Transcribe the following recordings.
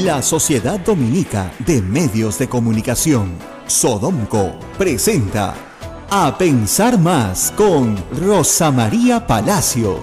La Sociedad Dominica de Medios de Comunicación, Sodomco, presenta A Pensar Más con Rosa María Palacios.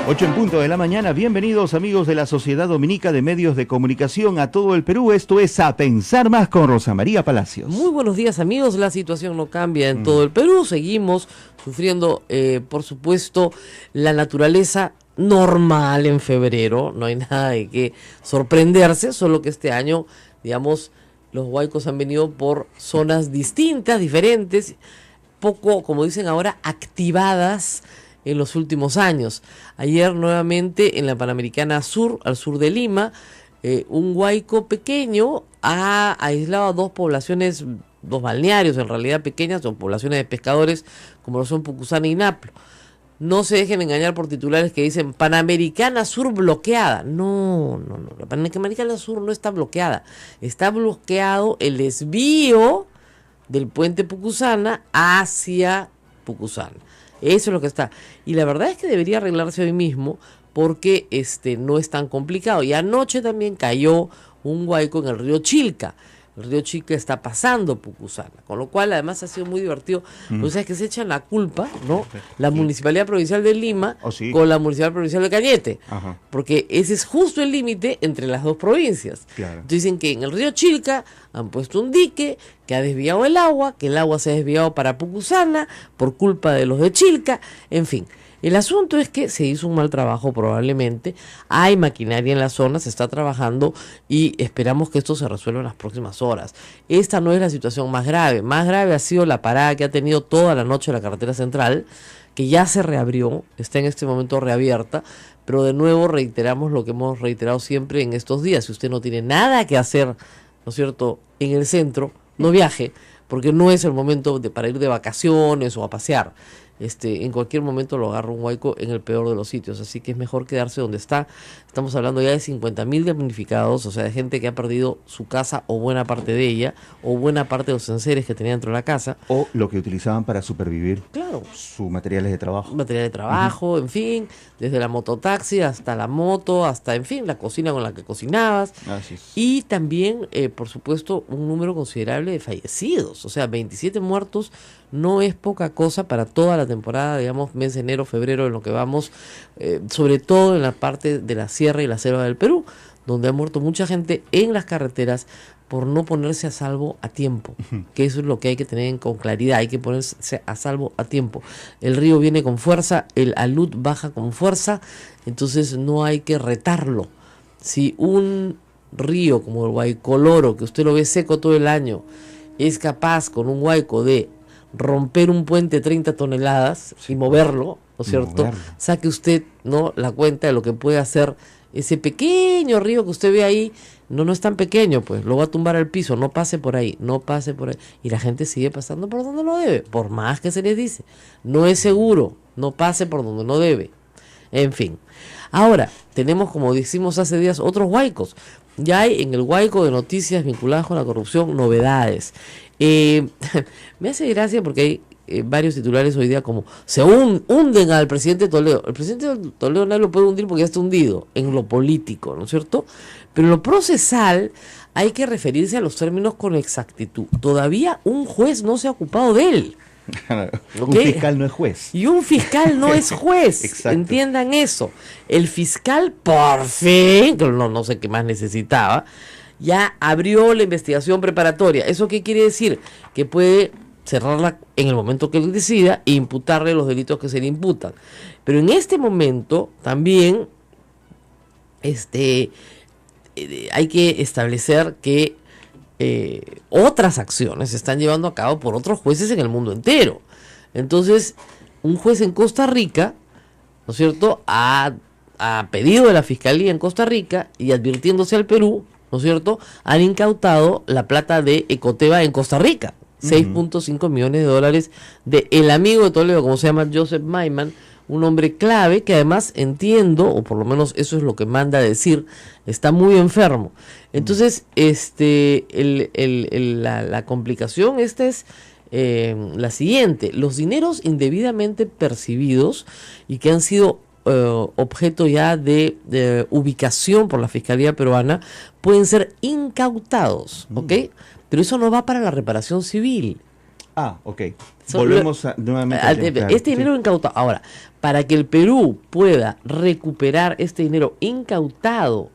8:00 a.m, bienvenidos amigos de la Sociedad Dominica de Medios de Comunicación a todo el Perú. Esto es A Pensar Más con Rosa María Palacios. Muy buenos días amigos, la situación no cambia en todo el Perú, seguimos sufriendo por supuesto la naturaleza normal en febrero, no hay nada de qué sorprenderse, solo que este año, digamos, los huaicos han venido por zonas distintas, diferentes, poco, como dicen ahora, activadas en los últimos años. Ayer nuevamente en la Panamericana Sur, al sur de Lima, un huaico pequeño ha aislado a dos poblaciones, dos balnearios en realidad pequeñas, son poblaciones de pescadores como lo son Pucusana y Naplo. No se dejen engañar por titulares que dicen Panamericana Sur bloqueada. No, la Panamericana Sur no está bloqueada. Está bloqueado el desvío del puente Pucusana hacia Pucusana. Eso es lo que está. Y la verdad es que debería arreglarse hoy mismo porque no es tan complicado. Y anoche también cayó un huaico en el río Chilca. El río Chilca está pasando Pucusana, con lo cual además ha sido muy divertido. O sea, es que se echan la culpa, ¿no? La Municipalidad Provincial de Lima con la Municipalidad Provincial de Cañete. Ajá. Porque ese es justo el límite entre las dos provincias. Claro. Entonces dicen que en el río Chilca han puesto un dique que ha desviado el agua, que el agua se ha desviado para Pucusana por culpa de los de Chilca, en fin. El asunto es que se hizo un mal trabajo probablemente, hay maquinaria en la zona, se está trabajando y esperamos que esto se resuelva en las próximas horas. Esta no es la situación más grave ha sido la parada que ha tenido toda la noche la carretera central, que ya se reabrió, está en este momento reabierta, pero de nuevo reiteramos lo que hemos reiterado siempre en estos días: si usted no tiene nada que hacer, ¿no es cierto?, en el centro, no viaje, porque no es el momento para ir de vacaciones o a pasear. En cualquier momento lo agarra un huaico en el peor de los sitios, así que es mejor quedarse donde está. Estamos hablando ya de 50.000 damnificados, o sea, de gente que ha perdido su casa o buena parte de ella, o buena parte de los enseres que tenía dentro de la casa. O lo que utilizaban para supervivir. Claro. Sus materiales de trabajo. Materiales de trabajo, en fin, desde la mototaxi hasta la moto, hasta, en fin, la cocina con la que cocinabas. Así es. Y también, por supuesto, un número considerable de fallecidos, o sea, 27 muertos. No es poca cosa para toda la temporada, digamos, mes de enero, febrero, en lo que vamos, sobre todo en la parte de la sierra y la selva del Perú, donde ha muerto mucha gente en las carreteras por no ponerse a salvo a tiempo, que eso es lo que hay que tener con claridad, hay que ponerse a salvo a tiempo. El río viene con fuerza, el alud baja con fuerza, entonces no hay que retarlo. Si un río como el Guaycoloro, que usted lo ve seco todo el año, es capaz con un huaico de romper un puente 30 toneladas y moverlo, ¿no es cierto? Saque usted, ¿no?, la cuenta de lo que puede hacer ese pequeño río que usted ve ahí. No es tan pequeño, pues, lo va a tumbar al piso, no pase por ahí. Y la gente sigue pasando por donde no debe, por más que se les dice. No es seguro, no pase por donde no debe. En fin. Ahora, tenemos, como decimos hace días, otros huaicos. Ya hay en el huaico de noticias vinculadas con la corrupción novedades. Me hace gracia porque hay varios titulares hoy día como se hunden al presidente Toledo. El presidente Toledo nadie lo puede hundir porque ya está hundido en lo político, ¿no es cierto? Pero en lo procesal hay que referirse a los términos con exactitud. Todavía un juez no se ha ocupado de él. Un fiscal no es juez. Y un fiscal no es juez. Entiendan eso. El fiscal, por fin, que no sé qué más necesitaba, ya abrió la investigación preparatoria. ¿Eso qué quiere decir? Que puede cerrarla en el momento que él decida e imputarle los delitos que se le imputan. Pero en este momento también hay que establecer que otras acciones se están llevando a cabo por otros jueces en el mundo entero. Entonces, un juez en Costa Rica, ¿no es cierto?, ha pedido de la Fiscalía en Costa Rica y advirtiéndose al Perú, ¿no es cierto?, han incautado la plata de Ecoteva en Costa Rica, 6.5 millones de dólares de el amigo de Toledo, como se llama Joseph Maiman, un hombre clave que además entiendo, o por lo menos eso es lo que manda a decir, está muy enfermo. Entonces, la complicación es la siguiente: los dineros indebidamente percibidos y que han sido objeto ya de ubicación por la Fiscalía peruana, pueden ser incautados, ¿ok? Pero eso no va para la reparación civil. Ah, ok. Volvemos nuevamente al tema, claro. Este dinero incautado. Ahora, para que el Perú pueda recuperar este dinero incautado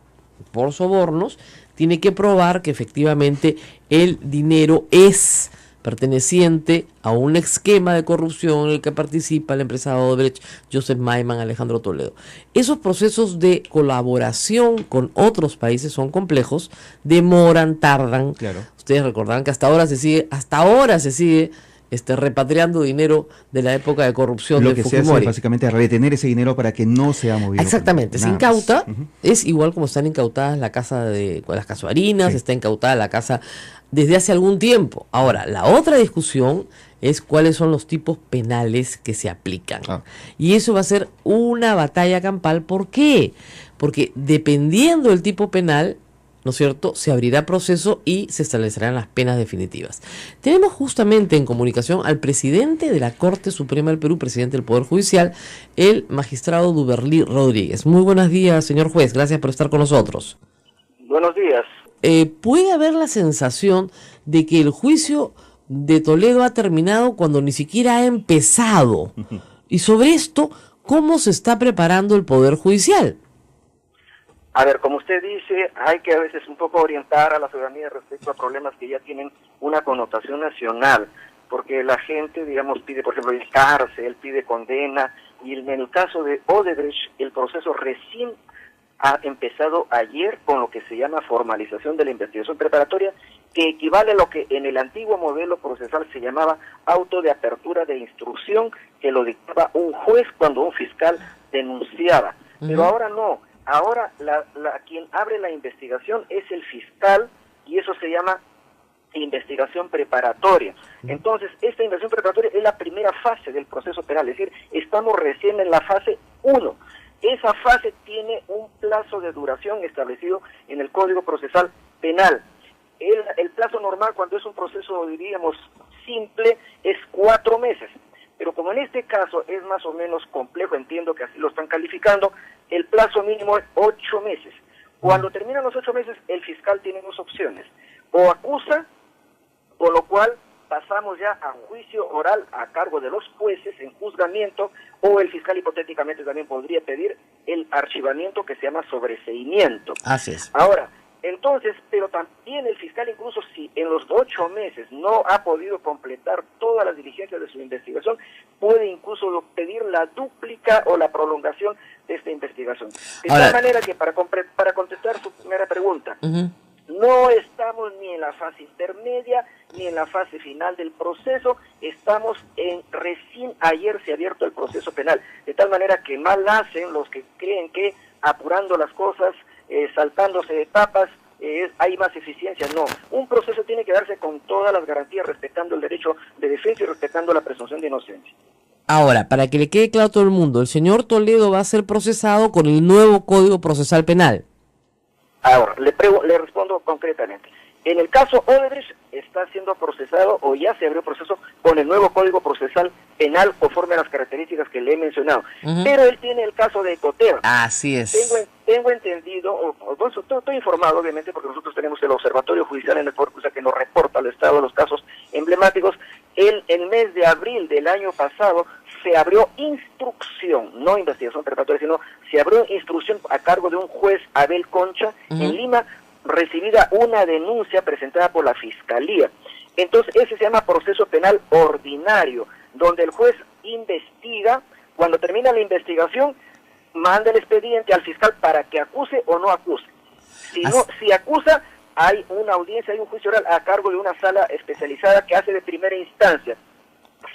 por sobornos, tiene que probar que efectivamente el dinero es perteneciente a un esquema de corrupción en el que participa el empresario Odebrecht, Joseph Maiman, Alejandro Toledo. Esos procesos de colaboración con otros países son complejos, demoran, tardan. Claro. Ustedes recordarán que hasta ahora se sigue repatriando dinero de la época de corrupción Lo de que se Fujimori. hace básicamente es retener ese dinero para que no sea movido. Exactamente, se incauta, es igual como están incautadas las casuarinas, Sí. está incautada la casa desde hace algún tiempo. Ahora, la otra discusión es cuáles son los tipos penales que se aplican. Y eso va a ser una batalla campal. ¿Por qué? Porque dependiendo del tipo penal, ¿no es cierto?, se abrirá proceso y se establecerán las penas definitivas. Tenemos justamente en comunicación al presidente de la Corte Suprema del Perú, presidente del Poder Judicial, el magistrado Duberlí Rodríguez. Muy buenos días, señor juez, gracias por estar con nosotros. Buenos días. ¿Puede haber la sensación de que el juicio de Toledo ha terminado cuando ni siquiera ha empezado? Y sobre esto, ¿cómo se está preparando el Poder Judicial? A ver, como usted dice, hay que a veces un poco orientar a la ciudadanía respecto a problemas que ya tienen una connotación nacional, porque la gente, digamos, pide, por ejemplo, cárcel, pide condena, y en el caso de Odebrecht, el proceso recién ha empezado ayer con lo que se llama formalización de la investigación preparatoria, que equivale a lo que en el antiguo modelo procesal se llamaba auto de apertura de instrucción, que lo dictaba un juez cuando un fiscal denunciaba. Pero ahora no. Ahora quien abre la investigación es el fiscal y eso se llama investigación preparatoria. Entonces, esta investigación preparatoria es la primera fase del proceso penal, es decir, estamos recién en la fase 1. Esa fase tiene un plazo de duración establecido en el Código Procesal Penal. El plazo normal cuando es un proceso, diríamos, simple, es 4 meses. Pero como en este caso es más o menos complejo, entiendo que así lo están calificando, el plazo mínimo es 8 meses. Cuando terminan los 8 meses, el fiscal tiene 2 opciones. O acusa, por lo cual pasamos ya a juicio oral a cargo de los jueces en juzgamiento, o el fiscal hipotéticamente también podría pedir el archivamiento que se llama sobreseimiento. Así es. Ahora, entonces, pero también el fiscal, incluso si en los 8 meses no ha podido completar todas las diligencias de su investigación, puede incluso pedir la dúplica o la prolongación de esta investigación. De tal manera que para contestar su primera pregunta, no estamos ni en la fase intermedia ni en la fase final del proceso, estamos recién ayer se ha abierto el proceso penal, de tal manera que mal hacen los que creen que apurando las cosas, saltándose etapas, hay más eficiencia. No, un proceso tiene que darse con todas las garantías, respetando el derecho de defensa y respetando la presunción de inocencia. Ahora, para que le quede claro a todo el mundo, el señor Toledo va a ser procesado con el nuevo Código Procesal Penal. Ahora, le respondo concretamente. En el caso Odebrecht está siendo procesado o ya se abrió proceso con el nuevo Código Procesal Penal conforme a las características que le he mencionado. Pero él tiene el caso de Ecoteva. Así es. Tengo entendido, estoy informado obviamente porque nosotros tenemos el Observatorio Judicial en el Poder Judicial que nos reporta el estado de los casos emblemáticos. El mes de abril del año pasado se abrió instrucción, no investigación preparatoria, sino se abrió instrucción a cargo de un juez, Abel Concha, en Lima, recibida una denuncia presentada por la Fiscalía. Entonces, ese se llama proceso penal ordinario, donde el juez investiga, cuando termina la investigación, manda el expediente al fiscal para que acuse o no acuse. Si acusa, hay una audiencia, hay un juicio oral a cargo de una sala especializada que hace de primera instancia.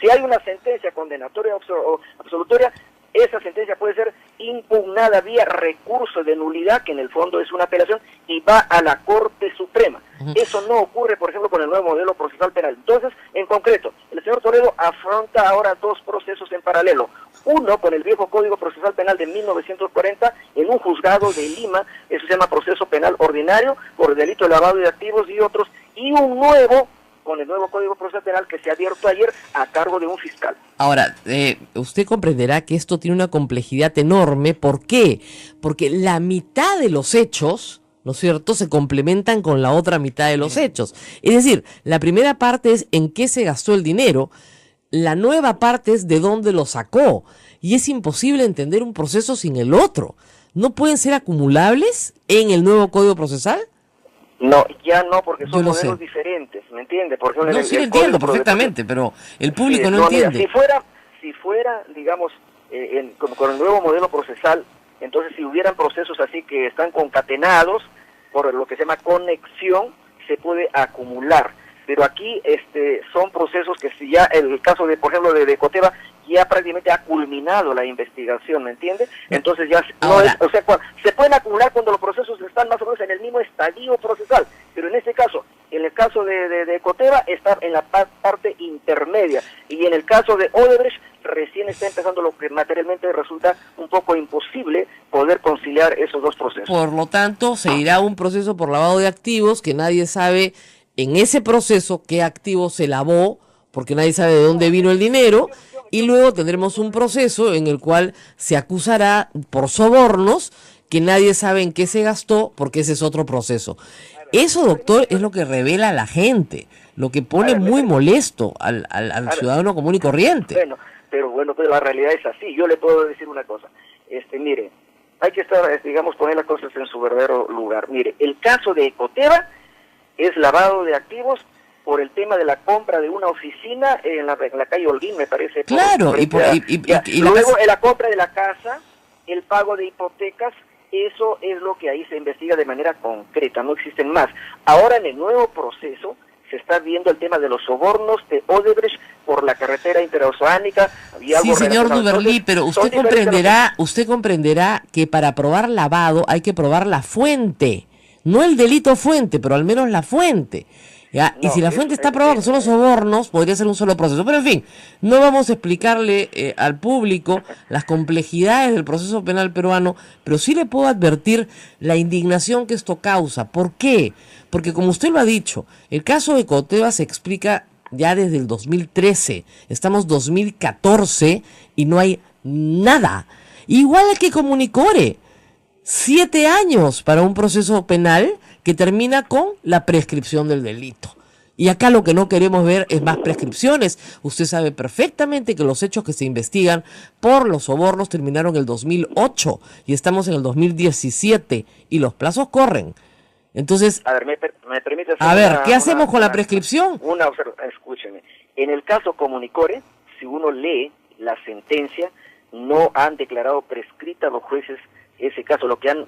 Si hay una sentencia condenatoria o absolutoria, esa sentencia puede ser impugnada vía recurso de nulidad, que en el fondo es una apelación, y va a la Corte Suprema. Eso no ocurre, por ejemplo, con el nuevo modelo procesal penal. Entonces, en concreto, el señor Toledo afronta ahora 2 procesos en paralelo. Uno, con el viejo Código Procesal Penal de 1940, en un juzgado de Lima, eso se llama proceso penal ordinario, por delito de lavado de activos y otros, y un nuevo con el nuevo Código Procesal Penal que se ha abierto ayer a cargo de un fiscal. Ahora, usted comprenderá que esto tiene una complejidad enorme. ¿Por qué? Porque la mitad de los hechos, ¿no es cierto?, se complementan con la otra mitad de los hechos. Es decir, la primera parte es en qué se gastó el dinero, la nueva parte es de dónde lo sacó. Y es imposible entender un proceso sin el otro. ¿No pueden ser acumulables en el nuevo Código Procesal? No, ya no, porque son Yo lo modelos sé. diferentes, ¿me entiende? Por ejemplo, No, sí lo entiendo perfectamente, pero el público no mira, entiende. si fuera, digamos, como con el nuevo modelo procesal, entonces si hubieran procesos así que están concatenados por lo que se llama conexión, se puede acumular. Pero aquí son procesos que si ya, el caso de, por ejemplo, de Coteva, ya prácticamente ha culminado la investigación, ¿me entiende? Entonces ya no es, o sea, se pueden acumular cuando los procesos están más o menos en el mismo estadio procesal, pero en este caso, en el caso de Coteva está en la parte intermedia, y en el caso de Odebrecht recién está empezando, lo que materialmente resulta un poco imposible poder conciliar esos dos procesos. Por lo tanto, se irá un proceso por lavado de activos que nadie sabe en ese proceso qué activo se lavó, porque nadie sabe de dónde vino el dinero, y luego tendremos un proceso en el cual se acusará por sobornos que nadie sabe en qué se gastó, porque ese es otro proceso. Eso, doctor, es lo que revela a la gente, lo que pone muy molesto al ciudadano común y corriente. Bueno, pero la realidad es así. Yo le puedo decir una cosa. Mire, hay que estar, digamos, poner las cosas en su verdadero lugar. Mire, el caso de Ecoteva es lavado de activos por el tema de la compra de una oficina en la calle Holguín, me parece. Claro, luego la compra de la casa, el pago de hipotecas, eso es lo que ahí se investiga de manera concreta, no existen más. Ahora en el nuevo proceso se está viendo el tema de los sobornos de Odebrecht por la carretera interoceánica. Sí, señor Duberly, pero usted comprenderá que para probar lavado hay que probar la fuente, no el delito fuente, pero al menos la fuente. ¿Ya? No, y si la fuente está probada que son los sobornos, podría ser un solo proceso. Pero en fin, no vamos a explicarle al público las complejidades del proceso penal peruano, pero sí le puedo advertir la indignación que esto causa. ¿Por qué? Porque como usted lo ha dicho, el caso de Coteva se explica ya desde el 2013. Estamos 2014 y no hay nada. Igual que Comunicore. 7 años para un proceso penal que termina con la prescripción del delito. Y acá lo que no queremos ver es más prescripciones. Usted sabe perfectamente que los hechos que se investigan por los sobornos terminaron en el 2008 y estamos en el 2017 y los plazos corren. Entonces, a ver, me permite hacer ¿qué hacemos con la prescripción? Escúcheme. En el caso Comunicore, si uno lee la sentencia, no han declarado prescrita los jueces ese caso. Lo que han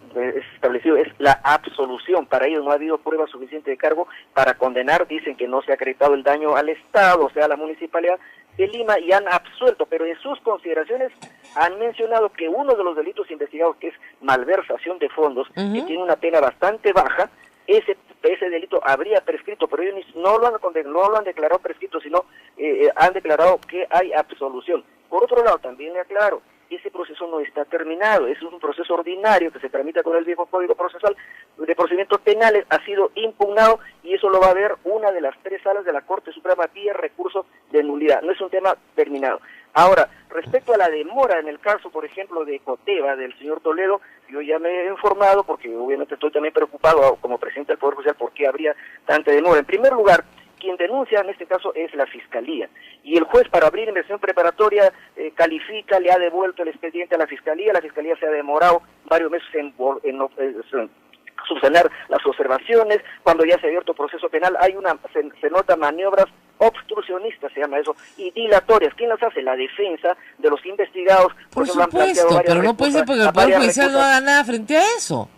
establecido es la absolución. Para ellos no ha habido prueba suficiente de cargo para condenar. Dicen que no se ha acreditado el daño al Estado, o sea, a la Municipalidad de Lima, y han absuelto, pero en sus consideraciones han mencionado que uno de los delitos investigados, que es malversación de fondos, que tiene una pena bastante baja, ese delito habría prescrito, pero ellos no lo han declarado prescrito, sino han declarado que hay absolución. Por otro lado, también le aclaro, ese proceso no está terminado, es un proceso ordinario que se tramita con el viejo Código Procesal de Procedimientos Penales, ha sido impugnado y eso lo va a ver una de las 3 salas de la Corte Suprema vía recurso de nulidad, no es un tema terminado. Ahora, respecto a la demora en el caso, por ejemplo, de Coteva, del señor Toledo, yo ya me he informado, porque obviamente estoy también preocupado como presidente del Poder Judicial por qué habría tanta demora. En primer lugar, quien denuncia en este caso es la Fiscalía, y el juez, para abrir investigación preparatoria, califica, le ha devuelto el expediente a la Fiscalía se ha demorado varios meses en subsanar las observaciones. Cuando ya se ha abierto proceso penal, se nota maniobras obstruccionistas, se llama eso, y dilatorias. ¿Quién las hace? La defensa de los investigados. Por supuesto, pero no puede ser porque el Poder Judicial no haga nada frente a eso.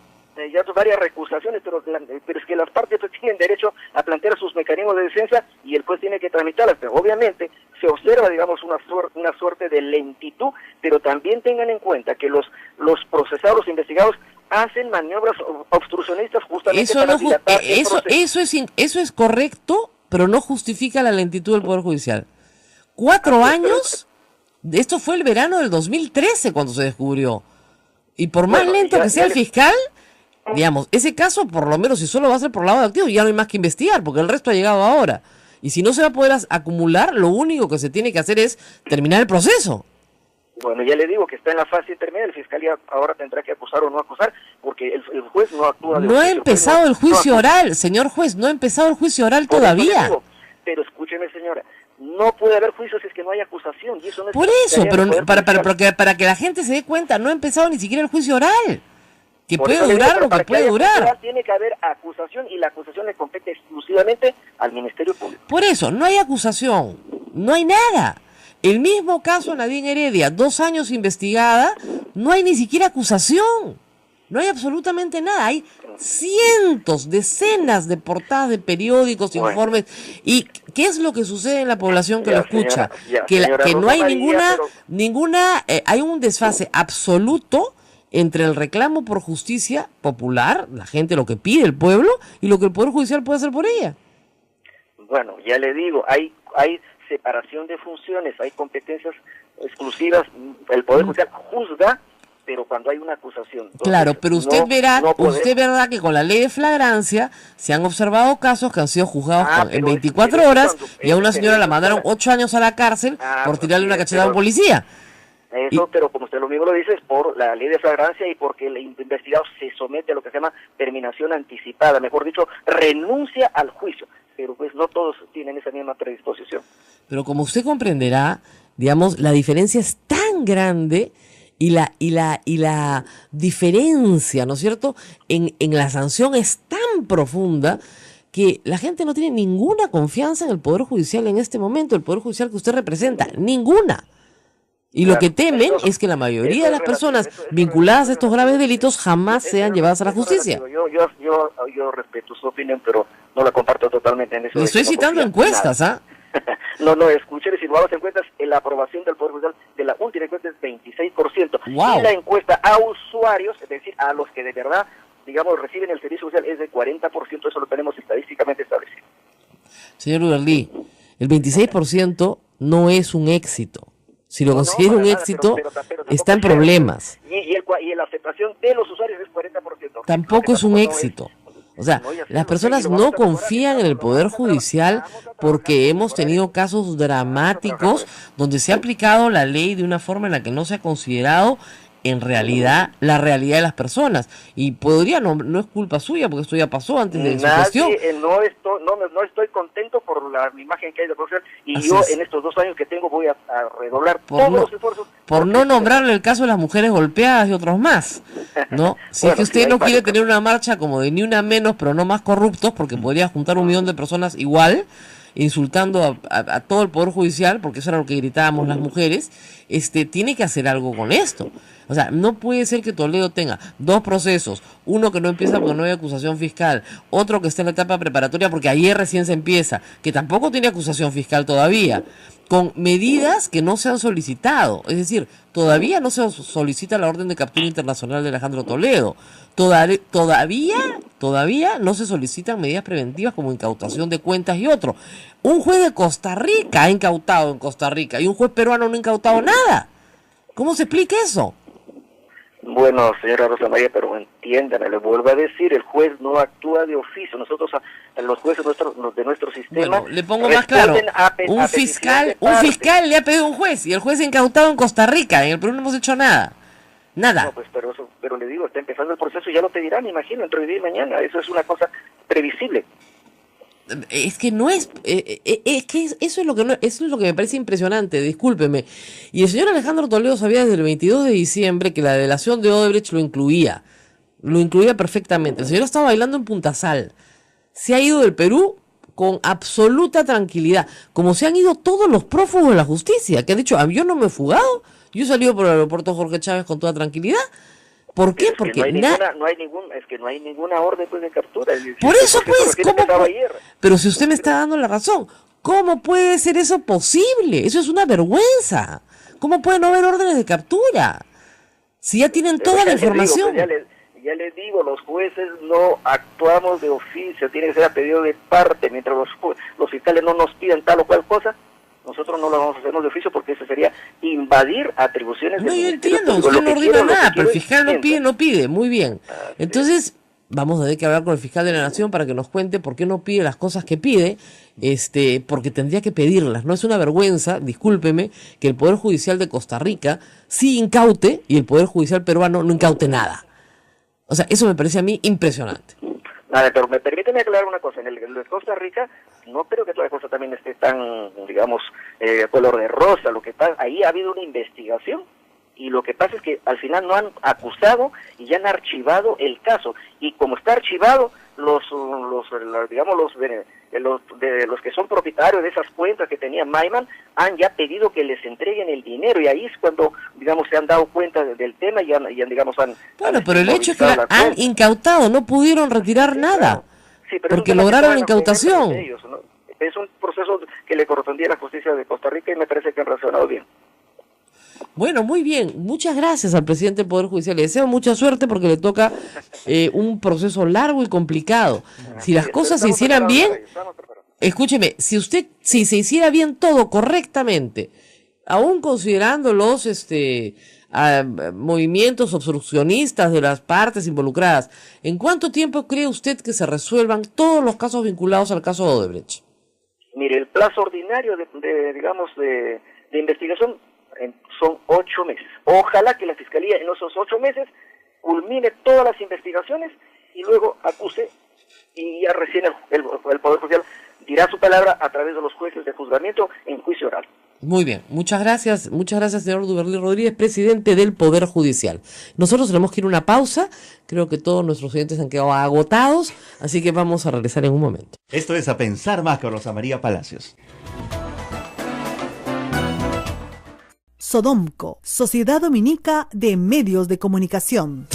Ya varias recusaciones, pero es que las partes tienen derecho a plantear sus mecanismos de defensa y el juez tiene que tramitarlas. Pero obviamente se observa, digamos, una suerte de lentitud, pero también tengan en cuenta que los procesados, los investigados, hacen maniobras obstruccionistas justamente para dilatar el proceso. Eso es correcto, pero no justifica la lentitud del Poder Judicial. 4 años, esto fue el verano del 2013 cuando se descubrió. Y por más lento que sea el fiscal, digamos, ese caso, por lo menos, si solo va a ser por lavado de activos, ya no hay más que investigar, porque el resto ha llegado ahora. Y si no se va a poder acumular, lo único que se tiene que hacer es terminar el proceso. Bueno, ya le digo que está en la fase intermedia, la Fiscalía ahora tendrá que acusar o no acusar, porque el juez no actúa de No ha oficio, empezado el juicio no oral, señor juez, no ha empezado el juicio oral Por eso le todavía. digo, pero escúcheme, señora, no puede haber juicio si es que no hay acusación. Y eso no es Por eso, tarea del Poder Judicial. para que la gente se dé cuenta, no ha empezado ni siquiera el juicio oral. Que Por puede eso le digo, durar pero lo que para puede haya juicio durar. oral tiene que haber acusación y la acusación le compete exclusivamente al Ministerio Público. Por eso, no hay acusación, no hay nada. El mismo caso Nadine Heredia, 2 años investigada, no hay ni siquiera acusación. No hay absolutamente nada. Hay cientos, decenas de portadas de periódicos, Bueno. informes. ¿Y qué es lo que sucede en la población que Ya, lo escucha? señora, ya, que señora que no hay Rosa María, ninguna, hay un desfase absoluto entre el reclamo por justicia popular, la gente, lo que pide el pueblo, y lo que el Poder Judicial puede hacer por ella. Bueno, ya le digo, hay separación de funciones, hay competencias exclusivas, el Poder Judicial juzga, pero cuando hay una acusación. Entonces, Claro, pero usted no podemos- usted verá que con la ley de flagrancia se han observado casos que han sido juzgados en pero 24 pero horas cuando- y a una señora la pero- mandaron 8 años a la cárcel por tirarle una cachetada a un policía. Eso, pero como usted lo mismo lo dice, es por la ley de flagrancia y porque el investigado se somete a lo que se llama terminación anticipada, mejor dicho, renuncia al juicio, pero pues no todos tienen esa misma predisposición. Pero como usted comprenderá, digamos, la diferencia es tan grande y la diferencia, ¿no es cierto?, en la sanción es tan profunda que la gente no tiene ninguna confianza en el Poder Judicial en este momento, el Poder Judicial que usted representa, ninguna. Y lo Claro, que temen eso- es que la mayoría eso de las es personas relativo, eso vinculadas a es estos relativo. graves delitos jamás Eso sean es- llevadas a la eso es justicia. relativo. Yo respeto su opinión, pero no la comparto totalmente en eso. Le de estoy que no citando confía en encuestas, nada. ¿ah? No, escuché, si vamos en cuentas, la aprobación del Poder Judicial de la última encuesta es 26%. Wow. Y la encuesta a usuarios, es decir, a los que de verdad, digamos, reciben el servicio social, es de 40%, eso lo tenemos estadísticamente establecido. Señor Uberlí, el 26% no es un éxito. Si lo No, considera para un nada, éxito, pero tampoco está en es cero. problemas. Y la aceptación de los usuarios es 40%. Tampoco es un No éxito. O sea, No, ya sé, las lo sé, personas y lo vamos no a mejorar, confían en el lo Poder vamos a trabajar, Judicial vamos a trabajar porque para hemos mejorar tenido eso. casos dramáticos Vamos a trabajar donde se ha aplicado la ley de una forma en la que no se ha considerado en realidad la realidad de las personas. Y podría, no es culpa suya porque esto ya pasó antes de su gestión. No estoy contento por la imagen que hay de profesión y Así yo es. en estos 2 años que tengo voy a redoblar Por todos no- los esfuerzos. Por porque- no nombrarle el caso de las mujeres golpeadas y otros más, ¿no? Si es Bueno, que sí, usted hay no quiere varios tener una marcha como de ni una menos, pero no más corruptos, porque podría juntar 1 millón de personas igual, insultando a todo el Poder Judicial, porque eso era lo que gritábamos las mujeres, tiene que hacer algo con esto. O sea, no puede ser que Toledo tenga 2 procesos, uno que no empieza porque no hay acusación fiscal, otro que está en la etapa preparatoria porque ayer recién se empieza, que tampoco tiene acusación fiscal todavía, con medidas que no se han solicitado. Es decir, todavía no se solicita la orden de captura internacional de Alejandro Toledo. Todavía no se solicitan medidas preventivas como incautación de cuentas y otro. Un juez de Costa Rica ha incautado en Costa Rica y un juez peruano no ha incautado nada. ¿Cómo se explica eso? Bueno, señora Rosa María, pero entiéndame, le vuelvo a decir, el juez no actúa de oficio. Nosotros, los jueces de nuestro sistema... Bueno, le pongo más claro. Un fiscal le ha pedido a un juez y el juez ha incautado en Costa Rica. En el Perú no hemos hecho nada. Nada. No, pues, pero le digo, está empezando el proceso y ya lo pedirán, me imagino, entre hoy día y mañana. Eso es una cosa previsible. Es que no es que eso es lo que eso es lo que me parece impresionante, discúlpeme. Y el señor Alejandro Toledo sabía desde el 22 de diciembre que la delación de Odebrecht lo incluía perfectamente. El señor estaba bailando en Punta Sal. Se ha ido del Perú con absoluta tranquilidad, como se han ido todos los prófugos de la justicia, que han dicho, yo no me he fugado, yo he salido por el aeropuerto Jorge Chávez con toda tranquilidad. ¿Por qué? Porque no hay ninguna orden pues, de captura. Por eso pues, ¿cómo pero si usted me está dando la razón, ¿cómo puede ser eso posible? Eso es una vergüenza. ¿Cómo puede no haber órdenes de captura? Si ya tienen toda la información. Ya les digo, los jueces no actuamos de oficio, tiene que ser a pedido de parte. Mientras los fiscales no nos piden tal o cual cosa, nosotros no lo vamos a hacer de oficio porque eso sería invadir atribuciones No, del yo Ministerio entiendo, Público. usted no ordena nada, pero el quiero fiscal no pide, muy bien. Entonces, vamos a tener que hablar con el fiscal de la Nación para que nos cuente por qué no pide las cosas que pide, porque tendría que pedirlas. No es una vergüenza, discúlpeme, que el Poder Judicial de Costa Rica sí incaute y el Poder Judicial peruano no incaute nada. O sea, eso me parece a mí impresionante. Vale, pero permíteme aclarar una cosa. En el de Costa Rica no creo que toda la cosa también esté tan, digamos, color de rosa. Lo que pasa, ahí ha habido una investigación y lo que pasa es que al final no han acusado y ya han archivado el caso. Y como está archivado, los que son propietarios de esas cuentas que tenía Maiman han ya pedido que les entreguen el dinero, y ahí es cuando, digamos, se han dado cuenta del tema y han digamos, bueno, pero el hecho es que han incautado, no pudieron retirar nada, sí, pero porque lograron incautación. Ellos, ¿no? Es un proceso que le correspondía a la justicia de Costa Rica y me parece que han razonado bien. Bueno, muy bien. Muchas gracias al presidente del Poder Judicial. Le deseo mucha suerte porque le toca un proceso largo y complicado. Si las cosas se hicieran bien, escúcheme, si se hiciera bien todo correctamente, aún considerando los movimientos obstruccionistas de las partes involucradas, ¿en cuánto tiempo cree usted que se resuelvan todos los casos vinculados al caso de Odebrecht? Mire, el plazo ordinario de investigación son 8 meses. Ojalá que la Fiscalía en esos 8 meses culmine todas las investigaciones y luego acuse, y ya recién el Poder Judicial dirá su palabra a través de los jueces de juzgamiento en juicio oral. Muy bien, muchas gracias, señor Duberly Rodríguez, presidente del Poder Judicial. Nosotros tenemos que ir a una pausa, creo que todos nuestros oyentes han quedado agotados, así que vamos a regresar en un momento. Esto es A Pensar Más con Rosa María Palacios. Sodomco, Sociedad Dominica de Medios de Comunicación.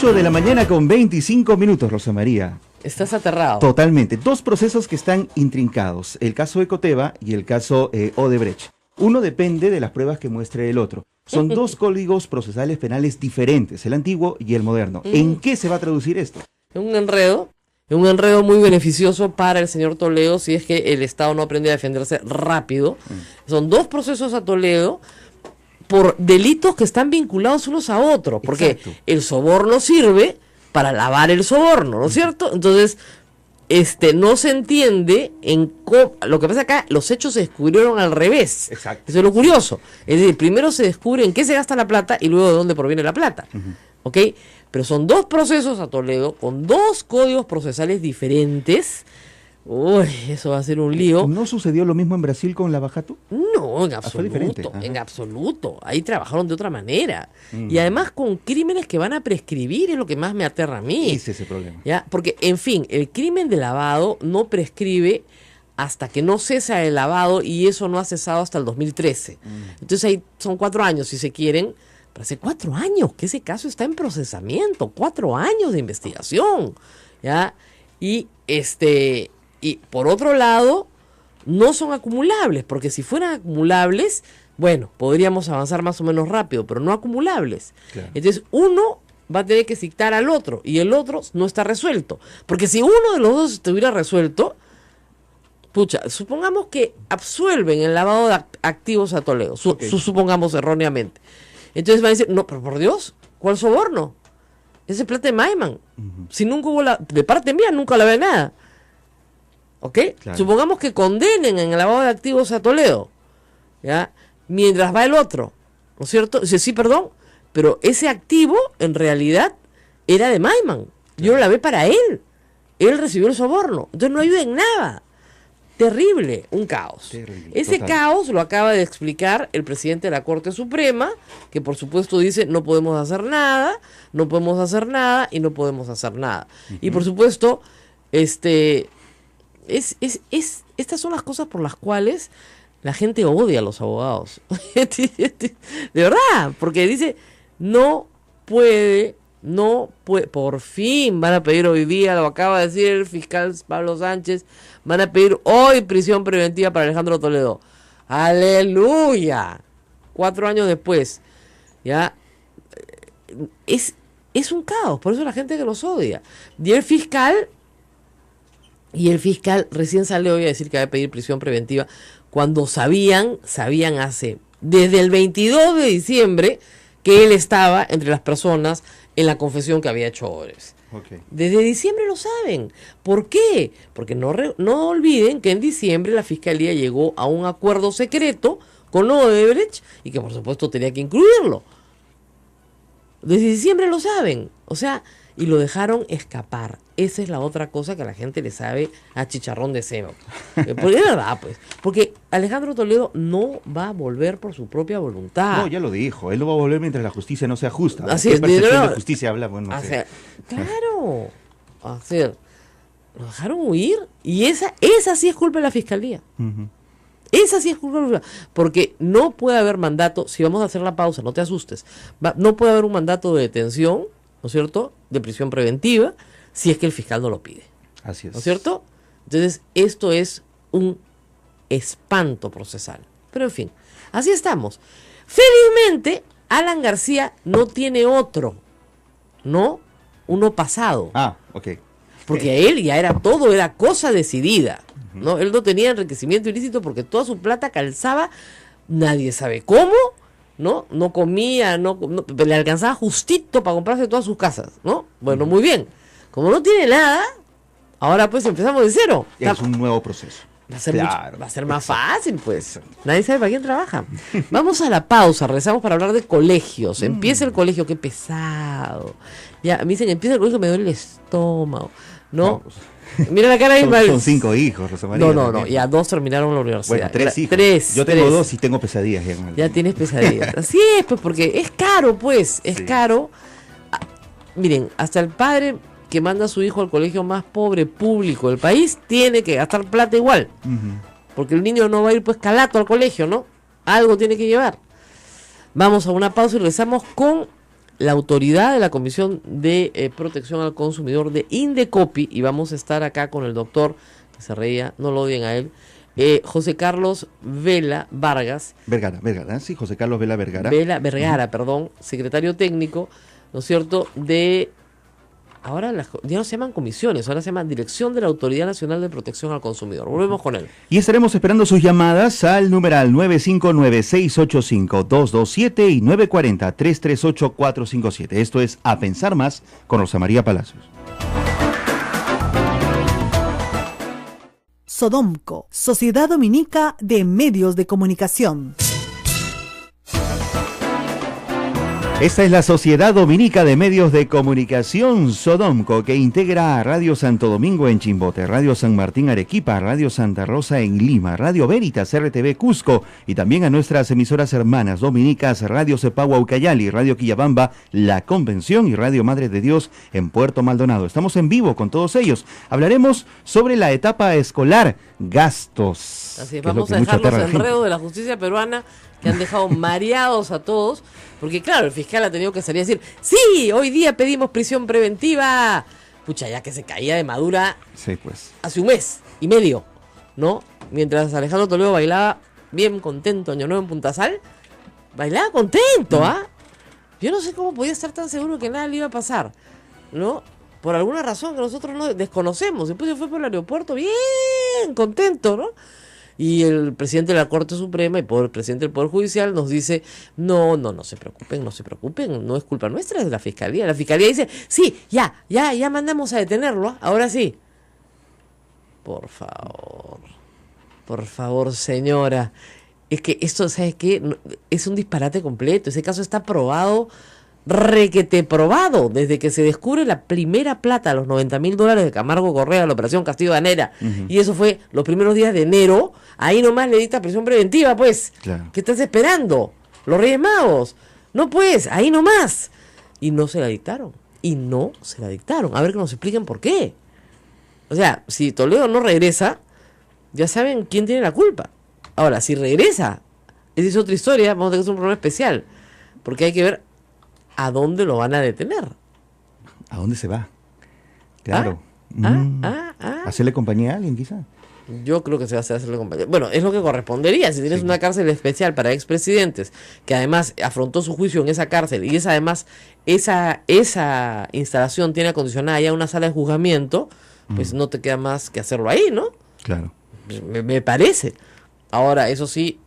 De la mañana con 25 minutos, Rosa María. Estás aterrado. Totalmente. Dos procesos que están intrincados, el caso Ecoteva y el caso Odebrecht. Uno depende de las pruebas que muestre el otro. Son dos códigos procesales penales diferentes, el antiguo y el moderno. ¿En qué se va a traducir esto? Un enredo muy beneficioso para el señor Toledo si es que el Estado no aprende a defenderse rápido. Son dos procesos a Toledo por delitos que están vinculados unos a otros, porque Exacto. El soborno sirve para lavar el soborno, ¿no es cierto? Entonces, no se entiende lo que pasa acá, los hechos se descubrieron al revés. Exacto. Eso es lo curioso. Es decir, primero se descubre en qué se gasta la plata y luego de dónde proviene la plata. ¿Ok? Pero son dos procesos a Toledo con dos códigos procesales diferentes. Uy, eso va a ser un lío. ¿No sucedió lo mismo en Brasil con Lava Jato? No, en fue diferente. absoluto, en absoluto. Ahí trabajaron de otra manera. Y además con crímenes que van a prescribir, es lo que más me aterra a mí. Ese es el problema. ¿Ya? Porque, en fin, el crimen de lavado no prescribe hasta que no cesa el lavado, y eso no ha cesado hasta el 2013. Entonces ahí son 4 años, si se quieren. Pero hace 4 años que ese caso está en procesamiento, 4 años de investigación. ¿Ya? Y por otro lado, no son acumulables, porque si fueran acumulables, bueno, podríamos avanzar más o menos rápido, pero no acumulables. Claro. Entonces, uno va a tener que citar al otro, y el otro no está resuelto. Porque si uno de los dos estuviera resuelto, pucha, supongamos que absuelven el lavado de activos a Toledo, supongamos erróneamente. Entonces van a decir, no, pero por Dios, ¿cuál soborno? Ese plata de Maiman. Si nunca hubo de parte mía, nunca la ve nada. ¿Ok? Claro. Supongamos que condenen en el lavado de activos a Toledo, ¿ya? Mientras va el otro, ¿no es cierto? Dice, sí, perdón, pero ese activo en realidad era de Maiman. Yo lo lavé para él. Él recibió el soborno. Entonces no ayuda en nada. Terrible, un caos. Terrible, Ese total. caos lo acaba de explicar el presidente de la Corte Suprema, que por supuesto dice no podemos hacer nada, no podemos hacer nada y no podemos hacer nada. Y por supuesto, estas son las cosas por las cuales la gente odia a los abogados. De verdad, porque dice, no puede, por fin van a pedir hoy día, lo acaba de decir el fiscal Pablo Sánchez, van a pedir hoy prisión preventiva para Alejandro Toledo. ¡Aleluya! 4 años después, ya, es un caos, por eso la gente que los odia. Y el fiscal recién sale hoy a decir que va a pedir prisión preventiva cuando sabían hace desde el 22 de diciembre que él estaba entre las personas en la confesión que había hecho Odebrecht. Okay. Desde diciembre lo saben. ¿Por qué? Porque no olviden que en diciembre la Fiscalía llegó a un acuerdo secreto con Odebrecht y que por supuesto tenía que incluirlo. Desde diciembre lo saben. O sea, y lo dejaron escapar. Esa es la otra cosa que a la gente le sabe a chicharrón de cebo. Porque es verdad, pues. Porque Alejandro Toledo no va a volver por su propia voluntad. No, ya lo dijo. Él no va a volver mientras la justicia no sea justa. Así ¿Qué es, percepción no, de justicia habla? Bueno, no sé. Claro. Lo dejaron huir. Y esa sí es culpa de la Fiscalía. Uh-huh. Esa sí es culpa, porque no puede haber mandato, si vamos a hacer la pausa, no te asustes, no puede haber un mandato de detención, ¿no es cierto?, de prisión preventiva, si es que el fiscal no lo pide. Así es. ¿No es cierto? Entonces, esto es un espanto procesal. Pero en fin, así estamos. Felizmente, Alan García no tiene otro, ¿no? Uno pasado. Ah, ok. Porque a él ya era cosa decidida. ¿No? Él no tenía enriquecimiento ilícito porque toda su plata calzaba, nadie sabe cómo, ¿no? No comía, le alcanzaba justito para comprarse todas sus casas, ¿no? Bueno, muy bien. Como no tiene nada, ahora pues empezamos de cero. Es un nuevo proceso. Va a ser, va a ser más exacto, fácil, pues. exacto. Nadie sabe para quién trabaja. Vamos a la pausa, regresamos para hablar de colegios. Empieza el colegio, qué pesado. Ya, me dicen, empieza el colegio, me duele el estómago, ¿no? No, pues, Mira la cara de Ismael. son 5 hijos, Rosa María. No, ya 2 terminaron la universidad. Bueno, 3 hijos. 3. Yo tengo 2 y tengo pesadillas. Ya tienes pesadillas. Así es, pues, porque es caro, pues, es caro. Miren, hasta el padre que manda a su hijo al colegio más pobre público del país tiene que gastar plata igual. Uh-huh. Porque el niño no va a ir pues calato al colegio, ¿no? Algo tiene que llevar. Vamos a una pausa y regresamos con la autoridad de la Comisión de Protección al Consumidor de Indecopi, y vamos a estar acá con el doctor, que se reía, no lo odien a él, José Carlos Vela Vargas. Vergara, sí, José Carlos Vela Vergara. Vergara, perdón, secretario técnico, ¿no es cierto?, de... Ahora ya no se llaman comisiones, ahora se llama Dirección de la Autoridad Nacional de Protección al Consumidor. Volvemos con él. Y estaremos esperando sus llamadas al numeral 959-685-227 y 940-338-457. Esto es A Pensar Más con Rosa María Palacios. Sodomco, Sociedad Dominica de Medios de Comunicación. Esta es la Sociedad Dominica de Medios de Comunicación, Sodomco, que integra a Radio Santo Domingo en Chimbote, Radio San Martín Arequipa, Radio Santa Rosa en Lima, Radio Veritas RTV Cusco y también a nuestras emisoras hermanas dominicas, Radio Cepagua Ucayali, Radio Quillabamba, La Convención y Radio Madre de Dios en Puerto Maldonado. Estamos en vivo con todos ellos. Hablaremos sobre la etapa escolar, gastos. Así es, vamos a dejar los enredos de la justicia peruana que han dejado mareados a todos, porque claro, el fiscal ha tenido que salir a decir, sí, hoy día pedimos prisión preventiva. Pucha, ya que se caía de madura sí, pues. hace un mes y medio, ¿no? Mientras Alejandro Toledo bailaba bien contento Año Nuevo en Punta Sal, bailaba contento, ¿ah? Yo no sé cómo podía estar tan seguro que nada le iba a pasar, ¿no? Por alguna razón que nosotros no desconocemos. Después se fue por el aeropuerto bien contento, ¿no? Y el presidente de la Corte Suprema y el presidente del Poder Judicial nos dice, no se preocupen, no es culpa nuestra, es de la Fiscalía. La Fiscalía dice, sí, ya mandamos a detenerlo, ahora sí. Por favor, señora. Es que esto, ¿sabes qué? Es un disparate completo. Ese caso está probado, requete probado, desde que se descubre la primera plata, los $90,000 de Camargo Correa, la operación Castillo de Anera, y eso fue los primeros días de enero. Ahí nomás le dicta prisión preventiva, pues. Claro. ¿Qué estás esperando? Los Reyes Magos. No, pues, ahí nomás. Y no se la dictaron. A ver que nos expliquen por qué. O sea, si Toledo no regresa, ya saben quién tiene la culpa. Ahora, si regresa, esa es otra historia, vamos a tener que hacer un programa especial, porque hay que ver a dónde lo van a detener. ¿A dónde se va? Claro. ¿Hacerle compañía a alguien, quizá? Yo creo que se va a hacerle compañía. Bueno, es lo que correspondería. Si tienes una cárcel especial para expresidentes, que además afrontó su juicio en esa cárcel, y además esa instalación tiene acondicionada ya una sala de juzgamiento, pues no te queda más que hacerlo ahí, ¿no? Claro. Me parece. Ahora, eso sí,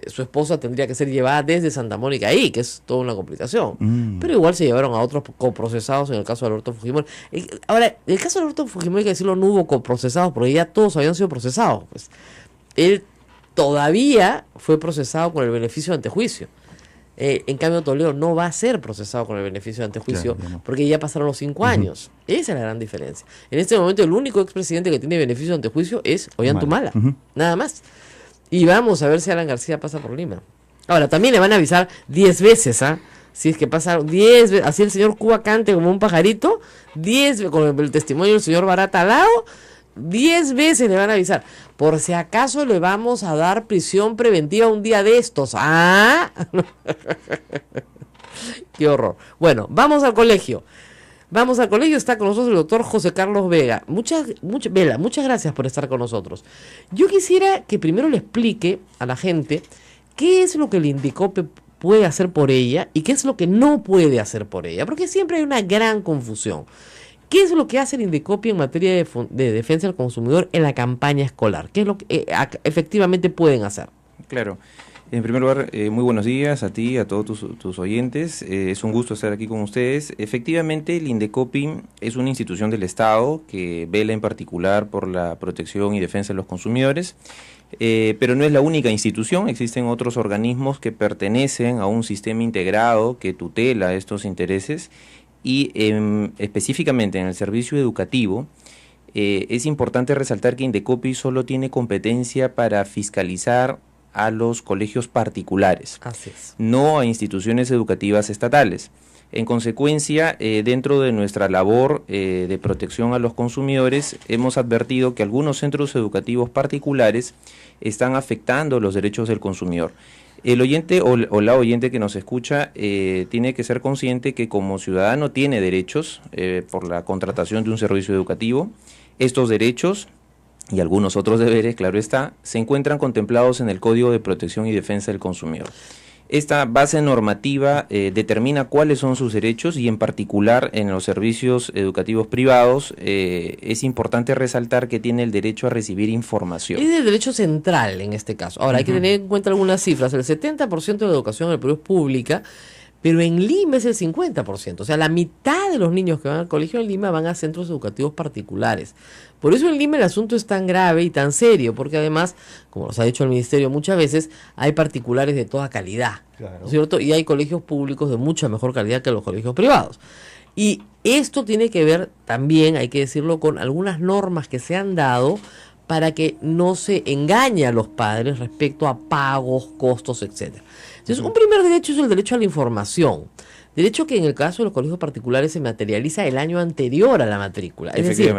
su esposa tendría que ser llevada desde Santa Mónica ahí, que es toda una complicación. Pero igual se llevaron a otros coprocesados en el caso de Alberto Fujimori. Ahora, en el caso de Alberto Fujimori, hay que decirlo, no hubo coprocesados, porque ya todos habían sido procesados. Pues. Él todavía fue procesado con el beneficio de antejuicio. En cambio, Toledo no va a ser procesado con el beneficio de antejuicio, claro, porque ya pasaron los 5 años. Esa es la gran diferencia. En este momento, el único expresidente que tiene beneficio de antejuicio es Ollantumala, nada más. Y vamos a ver si Alan García pasa por Lima. Ahora, también le van a avisar 10 veces, ¿ah? Si es que pasaron 10 veces, así el señor Cuba cante como un pajarito, 10 veces, con el testimonio del señor Barata al lado, 10 veces le van a avisar. Por si acaso le vamos a dar prisión preventiva un día de estos. ¡Ah! ¡Qué horror! Bueno, vamos al colegio. Vamos al colegio, está con nosotros el doctor José Carlos Vega. Vela, muchas gracias por estar con nosotros. Yo quisiera que primero le explique a la gente qué es lo que el Indecopi puede hacer por ella y qué es lo que no puede hacer por ella, porque siempre hay una gran confusión. ¿Qué es lo que hace el Indecopi en materia de defensa del consumidor en la campaña escolar? ¿Qué es lo que efectivamente pueden hacer? Claro. En primer lugar, muy buenos días a ti, a todos tus oyentes. Es un gusto estar aquí con ustedes. Efectivamente, el Indecopi es una institución del Estado que vela en particular por la protección y defensa de los consumidores, pero no es la única institución. Existen otros organismos que pertenecen a un sistema integrado que tutela estos intereses. Y específicamente en el servicio educativo, es importante resaltar que Indecopi solo tiene competencia para fiscalizar a los colegios particulares, así es, no a instituciones educativas estatales. En consecuencia, dentro de nuestra labor de protección a los consumidores, hemos advertido que algunos centros educativos particulares están afectando los derechos del consumidor. El oyente o la oyente que nos escucha tiene que ser consciente que como ciudadano tiene derechos por la contratación de un servicio educativo. Estos derechos y algunos otros deberes, claro está, se encuentran contemplados en el Código de Protección y Defensa del Consumidor. Esta base normativa determina cuáles son sus derechos y en particular en los servicios educativos privados es importante resaltar que tiene el derecho a recibir información. Es el derecho central en este caso. Ahora hay que tener en cuenta algunas cifras. El 70% de la educación en el Perú es pública, pero en Lima es el 50%. O sea, la mitad de los niños que van al colegio en Lima van a centros educativos particulares. Por eso en Lima el asunto es tan grave y tan serio, porque además, como nos ha dicho el Ministerio muchas veces, hay particulares de toda calidad, claro, ¿no es cierto? Y hay colegios públicos de mucha mejor calidad que los colegios privados. Y esto tiene que ver también, hay que decirlo, con algunas normas que se han dado para que no se engañe a los padres respecto a pagos, costos, etcétera. Entonces, un primer derecho es el derecho a la información. Derecho que en el caso de los colegios particulares se materializa el año anterior a la matrícula. Es decir,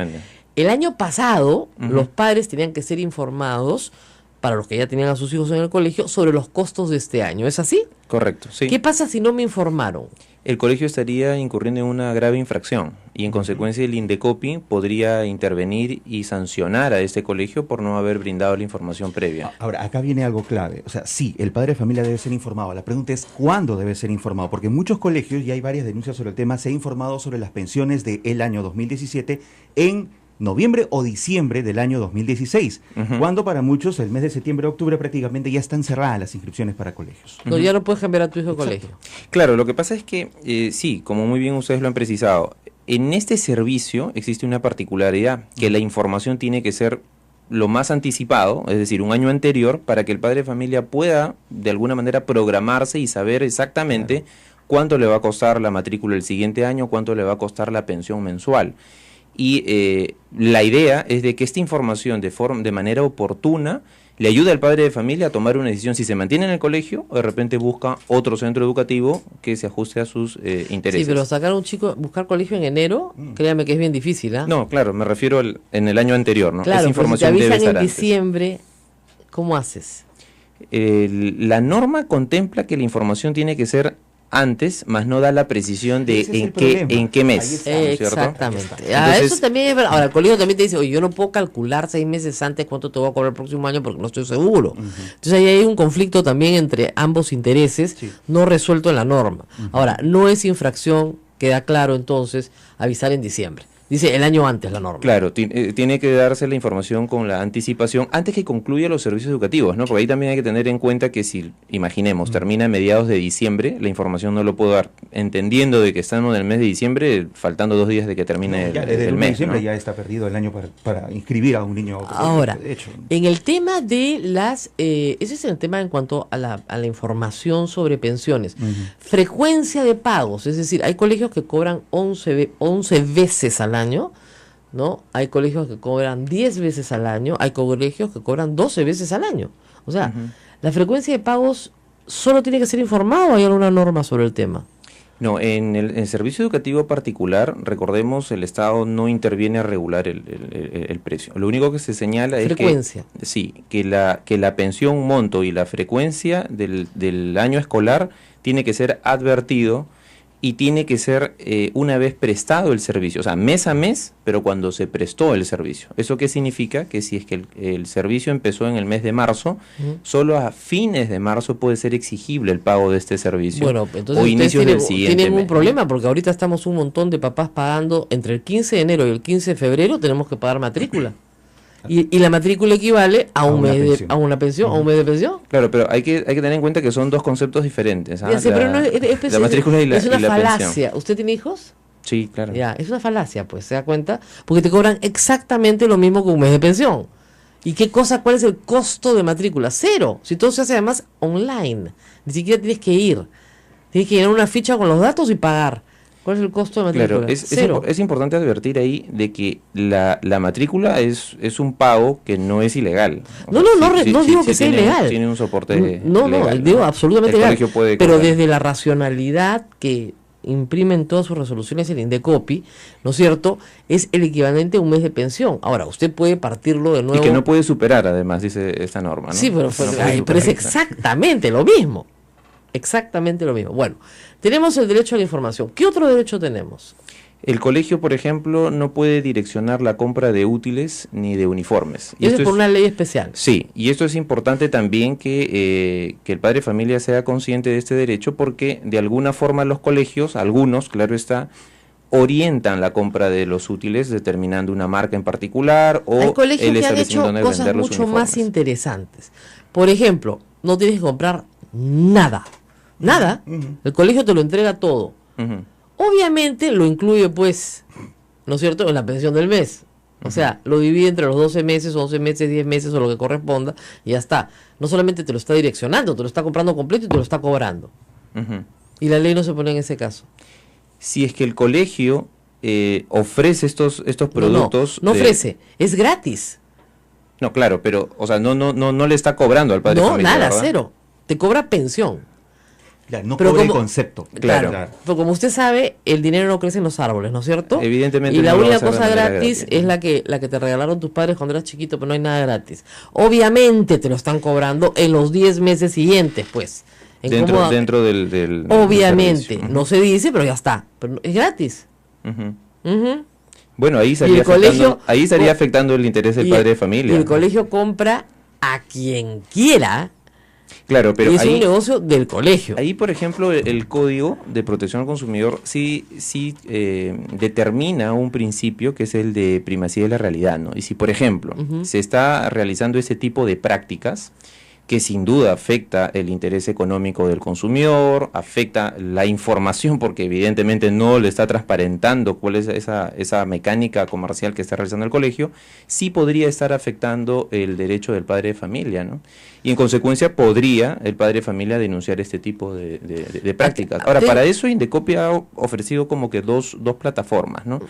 el año pasado los padres tenían que ser informados, para los que ya tenían a sus hijos en el colegio, sobre los costos de este año. ¿Es así? Correcto, sí. ¿Qué pasa si no me informaron? El colegio estaría incurriendo en una grave infracción y en consecuencia el Indecopi podría intervenir y sancionar a este colegio por no haber brindado la información previa. Ahora, acá viene algo clave. O sea, sí, el padre de familia debe ser informado. La pregunta es ¿cuándo debe ser informado? Porque en muchos colegios, y hay varias denuncias sobre el tema, se ha informado sobre las pensiones del año 2017 en noviembre o diciembre del año 2016, cuando para muchos el mes de septiembre o octubre prácticamente ya están cerradas las inscripciones para colegios. No, ya no puedes cambiar a tu hijo de colegio. Claro, lo que pasa es que, sí, como muy bien ustedes lo han precisado, en este servicio existe una particularidad, que la información tiene que ser lo más anticipado, es decir, un año anterior, para que el padre de familia pueda de alguna manera programarse y saber exactamente cuánto le va a costar la matrícula el siguiente año, cuánto le va a costar la pensión mensual. Y la idea es de que esta información de manera oportuna le ayude al padre de familia a tomar una decisión si se mantiene en el colegio o de repente busca otro centro educativo que se ajuste a sus intereses. Sí, pero sacar a un chico, buscar colegio en enero, créame que es bien difícil, ¿ah? No, claro, me refiero en el año anterior, ¿no? Claro, esa información si te debe avisan estar en diciembre, ¿cómo haces? La norma contempla que la información tiene que ser antes, más no da la precisión de en qué mes. Exactamente. Entonces, eso también es verdad. Ahora, el colegio también te dice, oye, yo no puedo calcular 6 meses antes cuánto te voy a cobrar el próximo año porque no estoy seguro. Entonces ahí hay un conflicto también entre ambos intereses, no resuelto en la norma. Ahora, no es infracción, queda claro entonces, avisar en diciembre. Dice el año antes la norma. Claro, tiene que darse la información con la anticipación antes que concluya los servicios educativos, ¿no? Porque ahí también hay que tener en cuenta que si, imaginemos, termina a mediados de diciembre, la información no lo puedo dar, entendiendo de que estamos en el mes de diciembre, faltando 2 días de que termine desde el mes, diciembre, ¿no? ya está perdido el año para inscribir a un niño. Ahora, de hecho. en el tema de las... ese es el tema en cuanto a la información sobre pensiones. Frecuencia de pagos, es decir, hay colegios que cobran 11 veces al año, ¿no? Hay colegios que cobran 10 veces al año, hay colegios que cobran 12 veces al año. O sea, la frecuencia de pagos solo tiene que ser informado, ¿o hay alguna norma sobre el tema? No, en el servicio educativo particular, recordemos, el Estado no interviene a regular el precio. Lo único que se señala es que la pensión monto y la frecuencia del año escolar tiene que ser advertido y tiene que ser una vez prestado el servicio, o sea, mes a mes, pero cuando se prestó el servicio. ¿Eso qué significa? Que si es que el servicio empezó en el mes de marzo, solo a fines de marzo puede ser exigible el pago de este servicio. Bueno, entonces o inicios del siguiente tienen un mes, problema, porque ahorita estamos un montón de papás pagando entre el 15 de enero y el 15 de febrero, tenemos que pagar matrícula. Y la matrícula equivale a un mes a una pensión, a un mes de pensión. Claro, pero hay que tener en cuenta que son dos conceptos diferentes. Ya sé, pero no la matrícula y la es una falacia. pensión. ¿Usted tiene hijos? Sí, claro. Ya, es una falacia, pues, ¿se da cuenta? Porque te cobran exactamente lo mismo que un mes de pensión. ¿Y cuál es el costo de matrícula? 0. Si todo se hace además online. Ni siquiera tienes que ir. Tienes que llenar una ficha con los datos y pagar. ¿Cuál es el costo de matrícula? Claro, es importante advertir ahí de que la matrícula es un pago que no es ilegal. No digo que sea ilegal. Tiene un soporte No, legal, digo absolutamente legal. Pero cobrar. desde la racionalidad que imprime en todas sus resoluciones el Indecopi, ¿no es cierto? Es el equivalente a un mes de pensión. Ahora, usted puede partirlo de nuevo. Y que no puede superar, además, dice esta norma, ¿no? Sí, pero es exactamente lo mismo. Exactamente lo mismo. Bueno, tenemos el derecho a la información. ¿Qué otro derecho tenemos? El colegio, por ejemplo, no puede direccionar la compra de útiles ni de uniformes. Y eso es por una ley especial. Sí, y esto es importante también que el padre de familia sea consciente de este derecho, porque de alguna forma los colegios, algunos, claro está, orientan la compra de los útiles determinando una marca en particular o hay colegios el que han hecho donde cosas vender los mucho uniformes. más interesantes. Por ejemplo, no tienes que comprar nada. Nada. El colegio te lo entrega todo. Obviamente lo incluye, pues, ¿no es cierto?, en la pensión del mes. O sea, lo divide entre los 12 meses, 11 meses, 10 meses o lo que corresponda y ya está. No solamente te lo está direccionando, te lo está comprando completo y te lo está cobrando. Y la ley no se pone en ese caso. Si es que el colegio ofrece estos productos... No ofrece, es gratis. No, claro, pero, o sea, no le está cobrando al padre de familia, nada, ¿verdad? 0. Te cobra pensión. Claro, no cobra el concepto. Claro. Pero como usted sabe, el dinero no crece en los árboles, ¿no es cierto? Evidentemente. Y la no única lo va a hacer cosa de manera gratis es la que te regalaron tus padres cuando eras chiquito, pero no hay nada gratis. Obviamente te lo están cobrando en los 10 meses siguientes, pues. Dentro del obviamente, no se dice, pero ya está. Pero es gratis. Bueno, ahí estaría afectando el interés del padre de familia. Y el colegio compra a quien quiera. Claro, pero y es un negocio del colegio. Ahí, por ejemplo, el Código de Protección al Consumidor sí determina un principio que es el de primacía de la realidad, ¿no? Y si, por ejemplo, se está realizando ese tipo de prácticas que sin duda afecta el interés económico del consumidor, afecta la información porque evidentemente no le está transparentando cuál es esa mecánica comercial que está realizando el colegio, sí podría estar afectando el derecho del padre de familia, ¿no? Y en consecuencia podría el padre de familia denunciar este tipo de prácticas. Ahora, para eso Indecopi ha ofrecido como que dos plataformas, ¿no?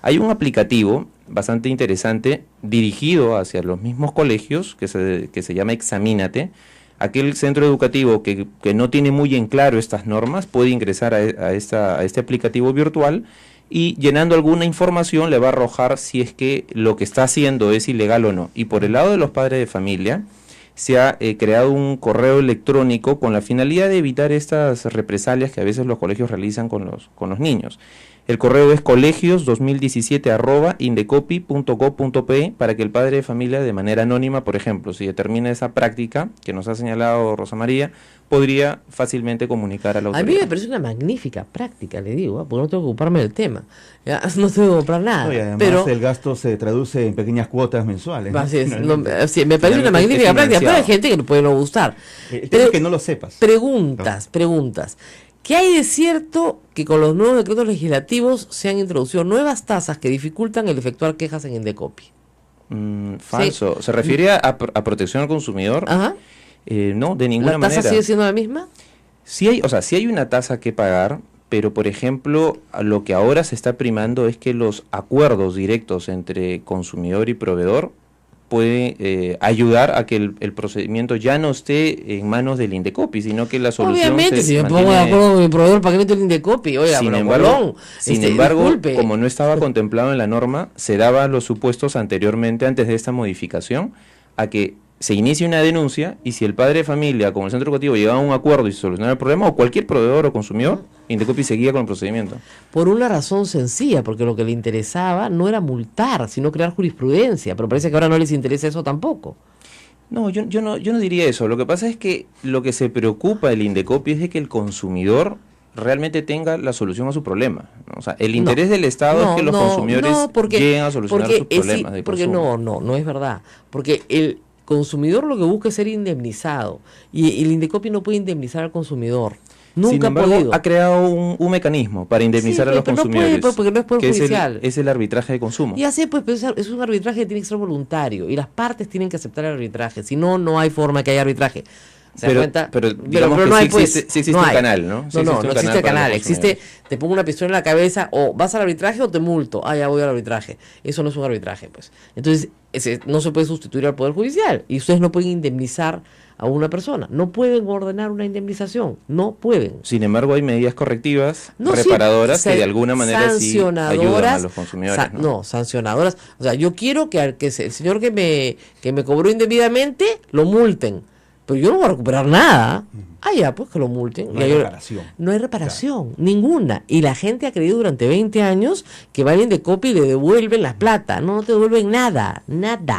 Hay un aplicativo bastante interesante dirigido hacia los mismos colegios que se llama Examínate. Aquel centro educativo que no tiene muy en claro estas normas puede ingresar a este aplicativo virtual y llenando alguna información le va a arrojar si es que lo que está haciendo es ilegal o no. Y por el lado de los padres de familia se ha creado un correo electrónico con la finalidad de evitar estas represalias que a veces los colegios realizan con los niños. El correo es colegios2017@indecopi.gov.pe para que el padre de familia, de manera anónima, por ejemplo, si determina esa práctica que nos ha señalado Rosa María, podría fácilmente comunicar a la A mí autoridad. me parece una magnífica práctica, le digo, porque no tengo que ocuparme del tema. Ya, no tengo que comprar nada. No, y además pero el gasto se traduce en pequeñas cuotas mensuales. así es, Finalmente. sí, me parece una Finalmente magnífica es práctica, pero hay financiado. gente que le puede no gustar. El tema es que no lo sepas. Preguntas. ¿Qué hay de cierto que con los nuevos decretos legislativos se han introducido nuevas tasas que dificultan el efectuar quejas en Indecopi? Falso. ¿Se refiere a protección al consumidor? Ajá. No, de ninguna ¿La tasa manera. sigue siendo la misma? Sí hay, o sea, sí hay una tasa que pagar, pero por ejemplo, lo que ahora se está primando es que los acuerdos directos entre consumidor y proveedor puede ayudar a que el procedimiento ya no esté en manos del Indecopi, sino que la solución Obviamente, se si me pongo de mantiene. acuerdo con mi proveedor, ¿para qué meto el Indecopi? Oiga, Sin pero embargo, Colón, disculpe. como no estaba contemplado en la norma, se daban los supuestos anteriormente, antes de esta modificación, a que se inicie una denuncia y si el padre de familia con el centro educativo llegaba a un acuerdo y se solucionaba el problema, o cualquier proveedor o consumidor, Indecopi seguía con el procedimiento. Por una razón sencilla, porque lo que le interesaba no era multar, sino crear jurisprudencia, pero parece que ahora no les interesa eso tampoco. No, yo no diría eso. Lo que pasa es que lo que se preocupa el Indecopi es de que el consumidor realmente tenga la solución a su problema, ¿no? O sea, el interés del Estado es que los consumidores lleguen a solucionar sus problemas de porque consumo. no es verdad. Porque el consumidor lo que busca es ser indemnizado y el Indecopi no puede indemnizar al consumidor. Nunca Sin ha embargo, podido. ha creado un mecanismo para indemnizar a los pero no consumidores, puede, porque no es poder que judicial. es el arbitraje de consumo. Y así, pues, es un arbitraje que tiene que ser voluntario y las partes tienen que aceptar el arbitraje. Si no, no hay forma que haya arbitraje. ¿Se da cuenta? Pero digamos no que hay, sí pues, existe no un hay. canal, ¿no? Sí No existe un existe el para canal. los Existe, consumidores. te pongo una pistola en la cabeza, o vas al arbitraje o te multo. Ah, ya voy al arbitraje. Eso no es un arbitraje, pues. Entonces, no se puede sustituir al Poder Judicial. Y ustedes no pueden indemnizar a una persona. No pueden ordenar una indemnización. No pueden. Sin embargo, hay medidas correctivas, No, sí, reparadoras, que de alguna manera sí ayudan a sancionadoras, los consumidores, ¿no? No, sancionadoras. O sea, yo quiero que el señor que me cobró indebidamente lo multen. Pero yo no voy a recuperar nada. Ah, ya, pues que lo multen. No hay reparación. No hay reparación, ninguna. Y la gente ha creído durante 20 años que va al Indecopi y le devuelven la plata. No te devuelven nada,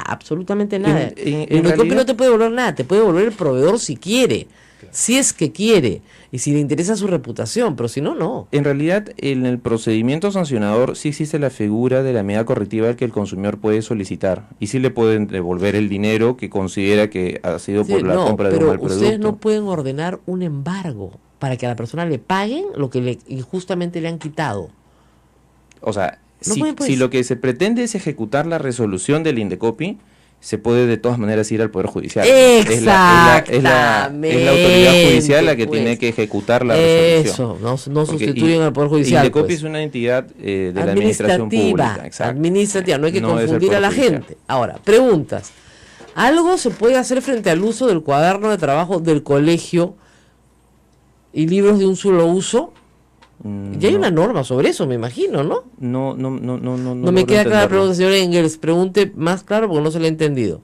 absolutamente nada. En El Indecopi realidad- no te puede devolver nada, te puede devolver el proveedor si quiere, si es que quiere, y si le interesa su reputación, pero si no, no. En realidad, en el procedimiento sancionador sí existe la figura de la medida correctiva que el consumidor puede solicitar y sí le pueden devolver el dinero que considera que ha sido por la compra de un pero mal producto. ustedes no pueden ordenar un embargo para que a la persona le paguen lo que injustamente le han quitado. O sea, No pueden, pues. si lo que se pretende es ejecutar la resolución del Indecopi, se puede de todas maneras ir al Poder Judicial. Es la autoridad judicial la que pues. tiene que ejecutar la resolución. Eso, no Porque sustituyen al Poder Judicial. Indecopi pues. es una entidad de la administración pública. Exacto. Administrativa, no hay que No es el confundir a Poder la Judicial. gente. Ahora, preguntas. ¿Algo se puede hacer frente al uso del cuaderno de trabajo del colegio y libros de un solo uso? Ya hay una norma sobre eso, me imagino, ¿no? No No me queda clara la pregunta, señor Engels. Pregunte más claro porque no se le ha entendido.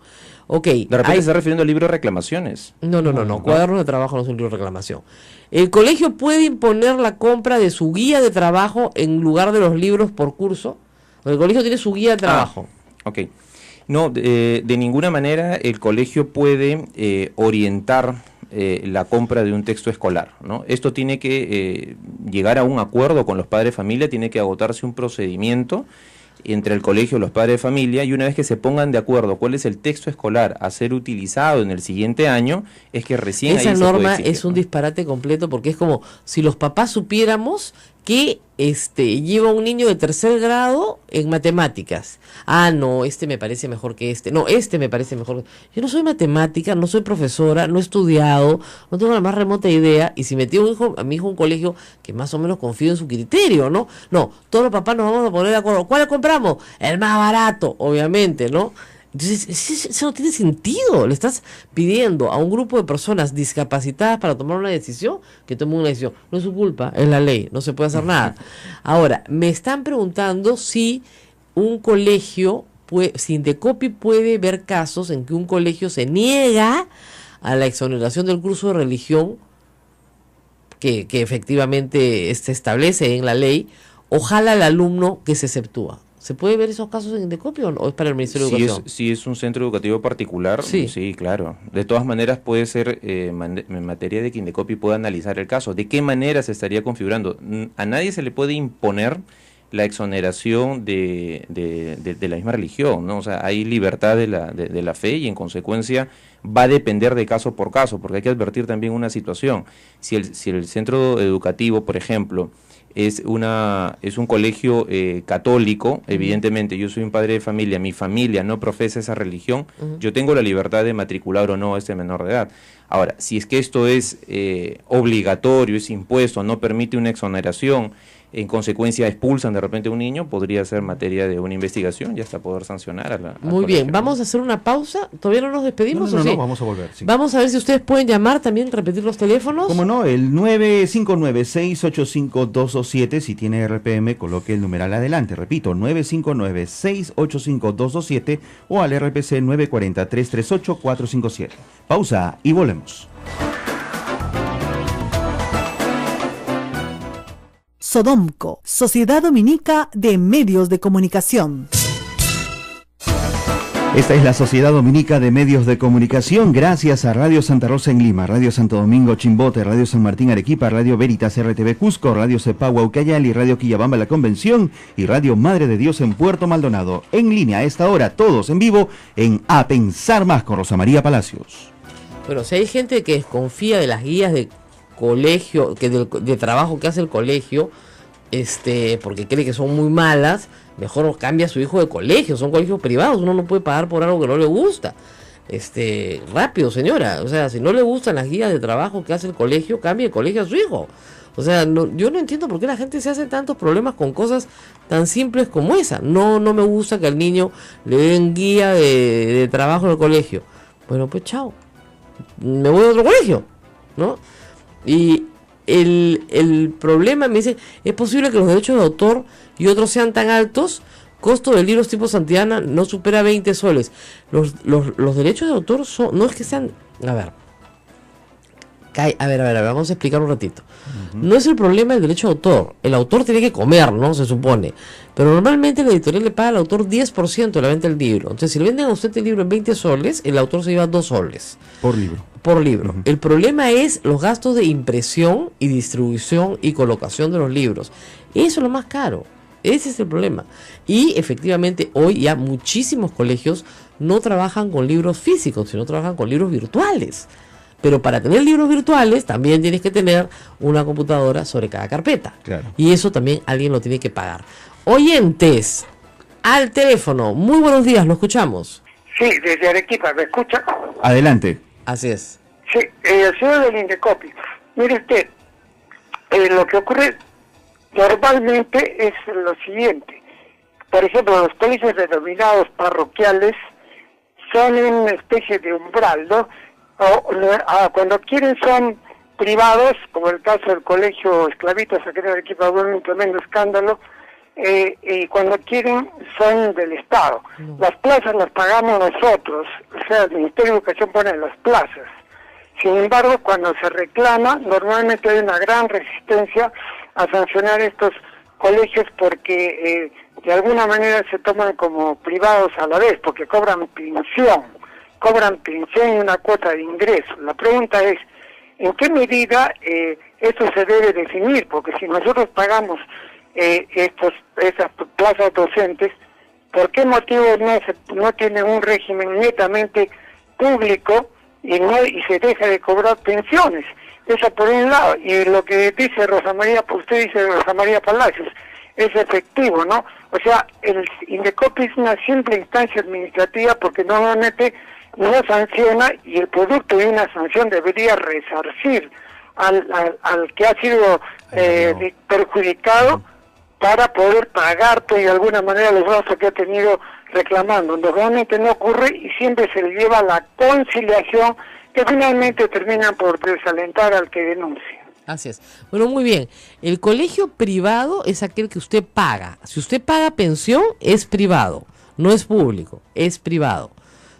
Ok. De repente se está refiriendo al libro de reclamaciones. No. Cuadernos de trabajo no es un libro de reclamación. ¿El colegio puede imponer la compra de su guía de trabajo en lugar de los libros por curso? El colegio tiene su guía de trabajo. Ok. No, de ninguna manera el colegio puede orientar la compra de un texto escolar, ¿no? Esto tiene que llegar a un acuerdo con los padres de familia, tiene que agotarse un procedimiento entre el colegio y los padres de familia, y una vez que se pongan de acuerdo cuál es el texto escolar a ser utilizado en el siguiente año, es que recién Esa ahí se puede norma exigir, es un ¿no? disparate completo porque es como si los papás supiéramos que lleva un niño de 3er grado en matemáticas. Ah, no, me parece mejor que este. No, me parece mejor. Yo no soy matemática, no soy profesora, no he estudiado, no tengo la más remota idea. Y si metí a mi hijo en un colegio que más o menos confío en su criterio, ¿no? No, todos los papás nos vamos a poner de acuerdo. ¿Cuál compramos? El más barato, obviamente, ¿no? Entonces, eso no tiene sentido. Le estás pidiendo a un grupo de personas discapacitadas para tomar una decisión que tomen una decisión. No es su culpa, es la ley, no se puede hacer nada. Ahora, me están preguntando si un colegio, si Indecopi puede ver casos en que un colegio se niega a la exoneración del curso de religión que efectivamente se establece en la ley, ojalá el alumno que se exceptúa. ¿Se puede ver esos casos en Indecopi o es para el Ministerio de Educación? Si es un centro educativo particular, sí, claro. De todas maneras puede ser en materia de que Indecopi pueda analizar el caso. ¿De qué manera se estaría configurando? A nadie se le puede imponer la exoneración de la misma religión, ¿no? O sea, hay libertad de la fe y en consecuencia va a depender de caso por caso, porque hay que advertir también una situación. Si el centro educativo, por ejemplo, es un colegio católico, evidentemente yo soy un padre de familia, mi familia no profesa esa religión, yo tengo la libertad de matricular o no a este menor de edad. Ahora, si es que esto es obligatorio, es impuesto, no permite una exoneración, en consecuencia expulsan de repente a un niño, podría ser materia de una investigación y hasta poder sancionar al Muy bien, vamos a hacer una pausa. ¿Todavía no nos despedimos? No, ¿o sí? vamos a volver. Sí. Vamos a ver si ustedes pueden llamar también, repetir los teléfonos. ¿Cómo no? El 959-685-227, si tiene RPM, coloque el numeral adelante. Repito, 959-685-227 o al RPC 940-338-457. Pausa y volvemos. Sodomco, Sociedad Dominica de Medios de Comunicación. Esta es la Sociedad Dominica de Medios de Comunicación, gracias a Radio Santa Rosa en Lima, Radio Santo Domingo Chimbote, Radio San Martín Arequipa, Radio Veritas RTV Cusco, Radio Cepagua Ucayali, Radio Quillabamba La Convención y Radio Madre de Dios en Puerto Maldonado. En línea a esta hora, todos en vivo en A Pensar Más con Rosa María Palacios. Bueno, si hay gente que desconfía de las guías de colegio, de trabajo que hace el colegio, porque cree que son muy malas, mejor cambia a su hijo de colegio. Son colegios privados, uno no puede pagar por algo que no le gusta. Rápido, señora, o sea, si no le gustan las guías de trabajo que hace el colegio, cambie de colegio a su hijo. O sea, yo no entiendo por qué la gente se hace tantos problemas con cosas tan simples como esa. No me gusta que al niño le den guía de trabajo en el colegio. Bueno, pues chao, me voy a otro colegio, ¿no? Y el problema, me dice, es posible que los derechos de autor y otros sean tan altos. Costo de libros tipo Santillana no supera 20 soles. Los derechos de autor no es que sean... A ver, vamos a explicar un ratito. No es el problema del derecho de autor. El autor tiene que comer, ¿no? Se supone. Pero normalmente la editorial le paga al autor 10% de la venta del libro. Entonces, si le venden a usted el libro en 20 soles, el autor se lleva 2 soles. Por libro. El problema es los gastos de impresión y distribución y colocación de los libros. Eso es lo más caro. Ese es el problema. Y efectivamente hoy ya muchísimos colegios no trabajan con libros físicos, sino trabajan con libros virtuales. Pero para tener libros virtuales también tienes que tener una computadora sobre cada carpeta. Claro. Y eso también alguien lo tiene que pagar. Oyentes, al teléfono. Muy buenos días, lo escuchamos. Sí, desde Arequipa, ¿me escucha? Adelante. Así es. Sí, señor del Indecopi. Mire usted, lo que ocurre normalmente es lo siguiente. Por ejemplo, los colegios denominados parroquiales son una especie de umbral, ¿no? Cuando quieren son privados, como el caso del colegio Esclavitas, aquí en Arequipa hubo un tremendo escándalo, y cuando quieren son del Estado. Las plazas las pagamos nosotros, o sea, el Ministerio de Educación pone las plazas. Sin embargo, cuando se reclama, normalmente hay una gran resistencia a sancionar estos colegios porque de alguna manera se toman como privados a la vez, porque cobran pensión y una cuota de ingreso. La pregunta es, ¿en qué medida esto se debe definir? Porque si nosotros pagamos esas plazas docentes, ¿por qué motivo no tiene un régimen netamente público y se deja de cobrar pensiones? Eso por un lado. Y lo que dice Rosa María, usted dice Rosa María Palacios, es efectivo, ¿no? O sea, el Indecopi es una simple instancia administrativa porque normalmente no sanciona, y el producto de una sanción debería resarcir al que ha sido perjudicado para poder pagar de alguna manera los gastos que ha tenido reclamando. Normalmente no ocurre y siempre se le lleva la conciliación que finalmente terminan por desalentar al que denuncia. Así es. Bueno, muy bien. El colegio privado es aquel que usted paga. Si usted paga pensión, es privado, no es público, es privado.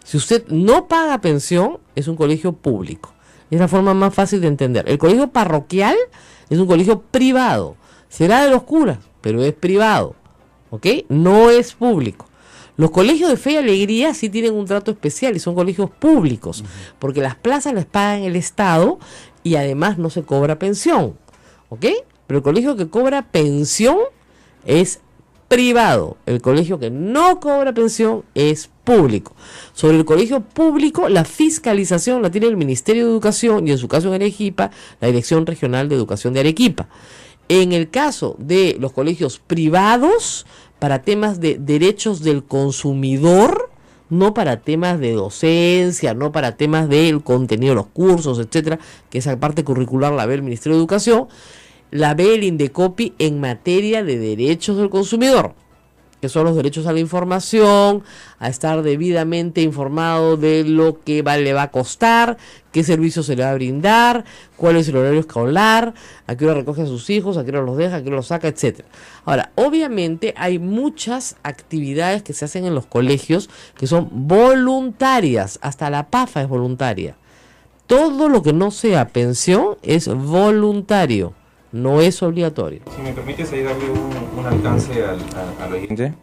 Si usted no paga pensión, es un colegio público. Es la forma más fácil de entender. El colegio parroquial es un colegio privado. Será de los curas, pero es privado, ¿ok? No es público. Los colegios de Fe y Alegría sí tienen un trato especial y son colegios públicos, porque las plazas las pagan el Estado y además no se cobra pensión, ¿ok? Pero el colegio que cobra pensión es privado. El colegio que no cobra pensión es público. Sobre el colegio público, la fiscalización la tiene el Ministerio de Educación y en su caso en Arequipa, la Dirección Regional de Educación de Arequipa. En el caso de los colegios privados, para temas de derechos del consumidor, no para temas de docencia, no para temas del contenido de los cursos, etcétera, que esa parte curricular la ve el Ministerio de Educación, la ve el Indecopi en materia de derechos del consumidor, que son los derechos a la información, a estar debidamente informado de lo que le va a costar, qué servicio se le va a brindar, cuál es el horario escolar, a qué hora recoge a sus hijos, a qué hora los deja, a qué hora los saca, etcétera. Ahora, obviamente hay muchas actividades que se hacen en los colegios que son voluntarias, hasta la PAFA es voluntaria. Todo lo que no sea pensión es voluntario. No es obligatorio. Si me permites ahí darle un alcance al oyente.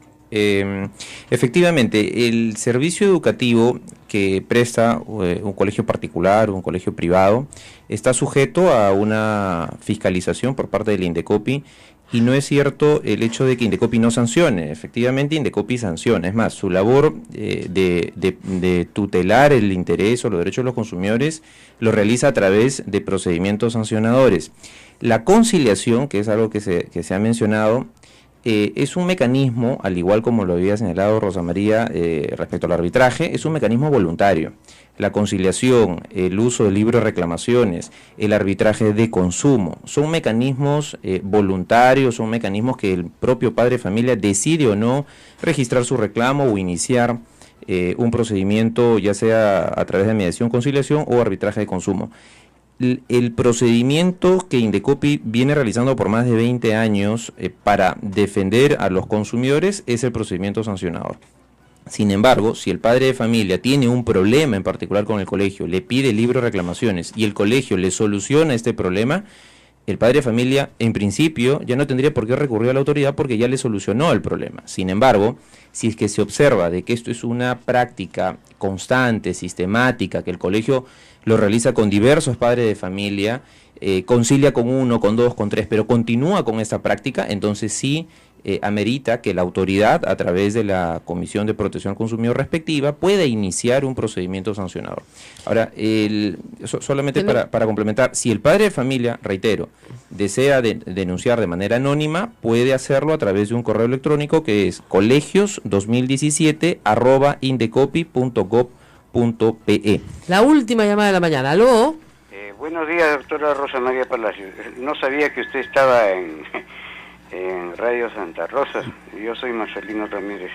Efectivamente, el servicio educativo que presta un colegio particular o un colegio privado está sujeto a una fiscalización por parte del Indecopi y no es cierto el hecho de que Indecopi no sancione. Efectivamente, Indecopi sanciona. Es más, su labor de tutelar el interés o los derechos de los consumidores lo realiza a través de procedimientos sancionadores. La conciliación, que es algo que se ha mencionado, es un mecanismo, al igual como lo había señalado Rosa María respecto al arbitraje, es un mecanismo voluntario. La conciliación, el uso de libros de reclamaciones, el arbitraje de consumo, son mecanismos voluntarios, son mecanismos que el propio padre de familia decide o no registrar su reclamo o iniciar un procedimiento, ya sea a través de mediación, conciliación o arbitraje de consumo. El procedimiento que Indecopi viene realizando por más de 20 años para defender a los consumidores es el procedimiento sancionador. Sin embargo, si el padre de familia tiene un problema en particular con el colegio, le pide libro de reclamaciones y el colegio le soluciona este problema, el padre de familia en principio ya no tendría por qué recurrir a la autoridad porque ya le solucionó el problema. Sin embargo, si es que se observa de que esto es una práctica constante, sistemática, que el colegio lo realiza con diversos padres de familia, concilia con uno, con dos, con tres, pero continúa con esta práctica, entonces sí amerita que la autoridad, a través de la Comisión de Protección al Consumidor respectiva, pueda iniciar un procedimiento sancionador. Ahora, solamente para complementar, si el padre de familia, reitero, desea denunciar de manera anónima, puede hacerlo a través de un correo electrónico que es colegios2017@indecopi.gov.pe. La última llamada de la mañana. ¿Aló? Buenos días, doctora Rosa María Palacios. No sabía que usted estaba en Radio Santa Rosa. Yo soy Marcelino Ramírez.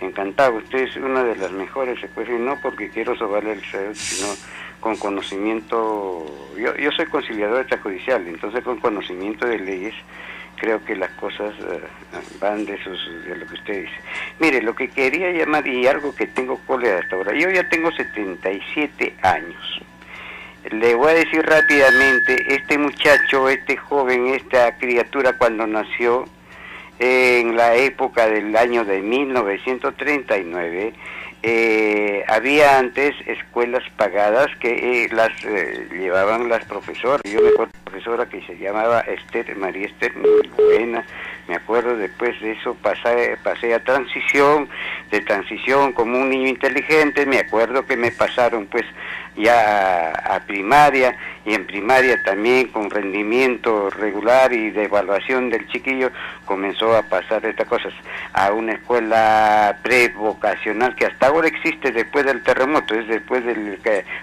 Encantado. Usted es una de las mejores, se puede decir, no porque quiero sobarle el cerebro, sino con conocimiento. Yo soy conciliador extrajudicial, entonces con conocimiento de leyes creo que las cosas van de lo que usted dice. Mire, lo que quería llamar, y algo que tengo cólera hasta ahora, yo ya tengo 77 años. Le voy a decir rápidamente, este muchacho, este joven, esta criatura cuando nació en la época del año de 1939, había antes escuelas pagadas que las llevaban las profesoras. Yo me acuerdo de una profesora que se llamaba María Esther, muy buena. Me acuerdo, después de eso pasé a transición, de transición como un niño inteligente. Me acuerdo que me pasaron pues ya a primaria, y en primaria también con rendimiento regular y de evaluación del chiquillo comenzó a pasar estas cosas a una escuela prevocacional que hasta ahora existe después del terremoto, es después del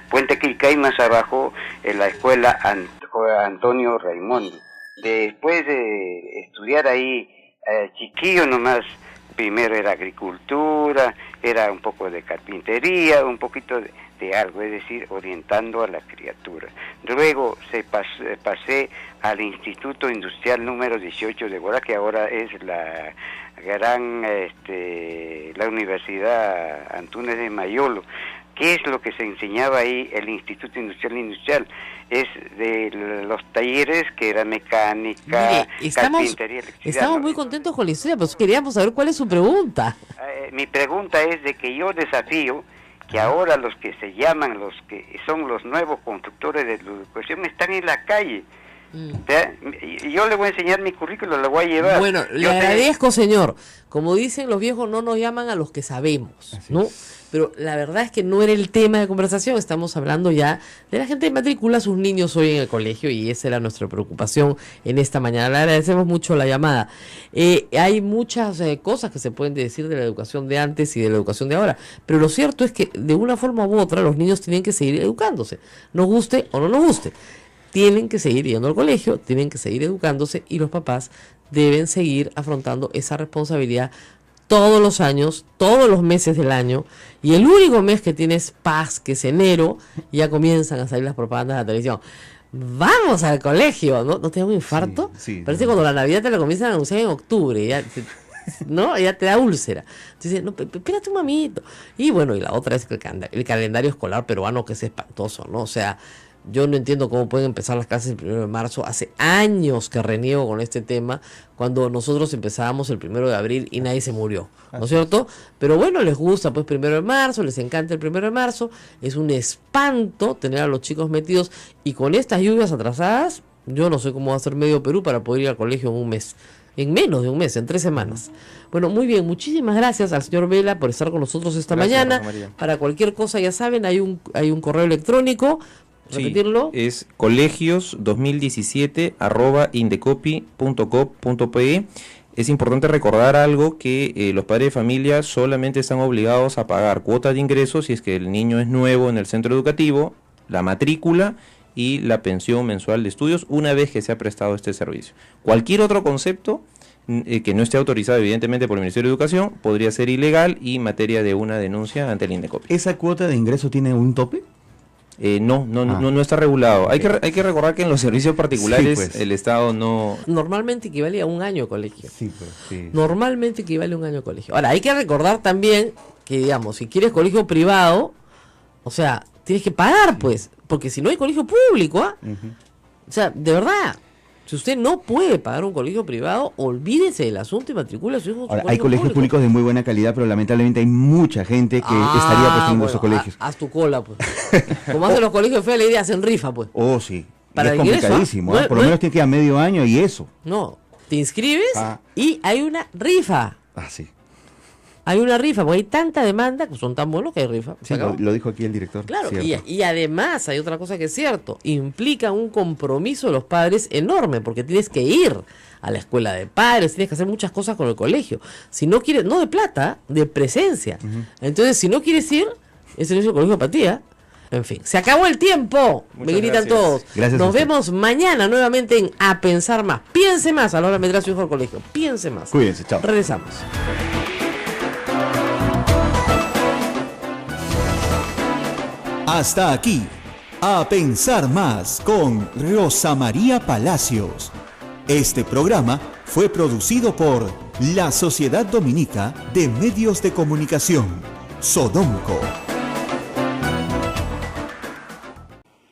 puente Quilcay, más abajo en la escuela Antonio Raimundo. Después de estudiar ahí, chiquillo nomás, primero era agricultura, era un poco de carpintería, un poquito de algo, es decir, orientando a la criatura. Luego pasé al Instituto Industrial número 18 de Guará, que ahora es la gran, la Universidad Antúnez de Mayolo. ¿Qué es lo que se enseñaba ahí el Instituto Industrial? Es de los talleres que era mecánica, carpintería, electricidad. Estamos muy contentos con la historia, pero queríamos saber cuál es su pregunta. Mi pregunta es de que yo desafío que ahora los que se llaman, los que son los nuevos constructores de la educación, están en la calle. Yo le voy a enseñar mi currículo, lo voy a llevar. Bueno, le agradezco, señor. Como dicen los viejos, no nos llaman a los que sabemos, ¿no? Pero la verdad es que no era el tema de conversación, estamos hablando ya de la gente que matricula a sus niños hoy en el colegio y esa era nuestra preocupación en esta mañana. Le agradecemos mucho la llamada. Hay muchas cosas que se pueden decir de la educación de antes y de la educación de ahora, pero lo cierto es que de una forma u otra los niños tienen que seguir educándose, nos guste o no nos guste. Tienen que seguir yendo al colegio, tienen que seguir educándose y los papás deben seguir afrontando esa responsabilidad todos los años, todos los meses del año, y el único mes que tienes paz, que es enero, ya comienzan a salir las propagandas de la televisión. Vamos al colegio, ¿no? ¿No te da un infarto? Sí, Parece cuando la Navidad te la comienzan a anunciar en octubre, ya, ¿no? Ya te da úlcera. Entonces, no, espérate un mamito. Y bueno, y la otra es que el calendario escolar peruano, que es espantoso, ¿no? O sea, yo no entiendo cómo pueden empezar las clases el 1 de marzo. Hace años que reniego con este tema, cuando nosotros empezábamos el 1 de abril y nadie se murió, ¿no es cierto? Pero bueno, les gusta pues 1 de marzo, les encanta el 1 de marzo. Es un espanto tener a los chicos metidos y con estas lluvias atrasadas, yo no sé cómo va a ser medio Perú para poder ir al colegio en un mes. En menos de un mes, en 3 semanas. Bueno, muy bien, muchísimas gracias al señor Vela por estar con nosotros esta mañana. Para cualquier cosa, ya saben, hay un correo electrónico. ¿Repetirlo? Sí, es colegios2017@indecopi.gov.pe. Es importante recordar algo, que los padres de familia solamente están obligados a pagar cuotas de ingresos si es que el niño es nuevo en el centro educativo, la matrícula y la pensión mensual de estudios una vez que se ha prestado este servicio. Cualquier otro concepto que no esté autorizado evidentemente por el Ministerio de Educación podría ser ilegal y materia de una denuncia ante el INDECOPI. ¿Esa cuota de ingreso tiene un tope? No está regulado. Hay que recordar que en los servicios particulares sí, pues, el Estado no... Normalmente equivale a un año de colegio. Sí, pues, sí. Normalmente equivale a un año de colegio. Ahora, hay que recordar también que, digamos, si quieres colegio privado, o sea, tienes que pagar, pues, porque si no hay colegio público, o sea, de verdad, si usted no puede pagar un colegio privado, olvídese del asunto y matricula a su hijo en su Ahora, hay colegios públicos de muy buena calidad, pero lamentablemente hay mucha gente que estaría apostando esos colegios. Haz tu cola, pues. Como hacen los colegios de fe, la idea hacen rifa, pues. Oh, sí. Para es el ingreso, complicadísimo, por lo menos tiene que ir a medio año y eso. No, te inscribes y hay una rifa. Sí. Hay una rifa, porque hay tanta demanda que son tan buenos que hay rifa. Sí, lo dijo aquí el director. Claro, y además hay otra cosa que es cierto, implica un compromiso de los padres enorme, porque tienes que ir a la escuela de padres, tienes que hacer muchas cosas con el colegio. Si no quieres, no de plata, de presencia. Entonces, si no quieres ir, ese no es el colegio para ti, ¿eh? En fin, se acabó el tiempo. Muchas me gritan gracias. todos. Gracias. Nos vemos mañana nuevamente en A Pensar Más. Piense más a la hora de meter a su hijo al colegio. Piense más. Cuídense, chao. Regresamos. Hasta aquí, A Pensar Más con Rosa María Palacios. Este programa fue producido por la Sociedad Dominica de Medios de Comunicación, Sodomco.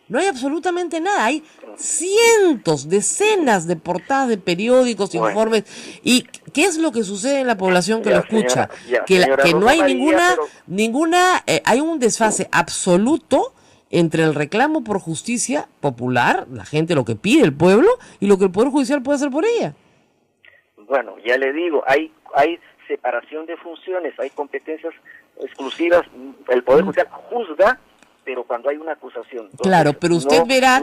No hay absolutamente nada, hay cientos, decenas de portadas de periódicos, informes. ¿Y qué es lo que sucede en la población que lo escucha? Que no hay ninguna hay un desfase absoluto entre el reclamo por justicia popular, la gente, lo que pide el pueblo, y lo que el Poder Judicial puede hacer por ella. Bueno, ya le digo, hay separación de funciones, hay competencias exclusivas, el Poder Judicial juzga, pero cuando hay una acusación. Entonces, claro, pero usted verá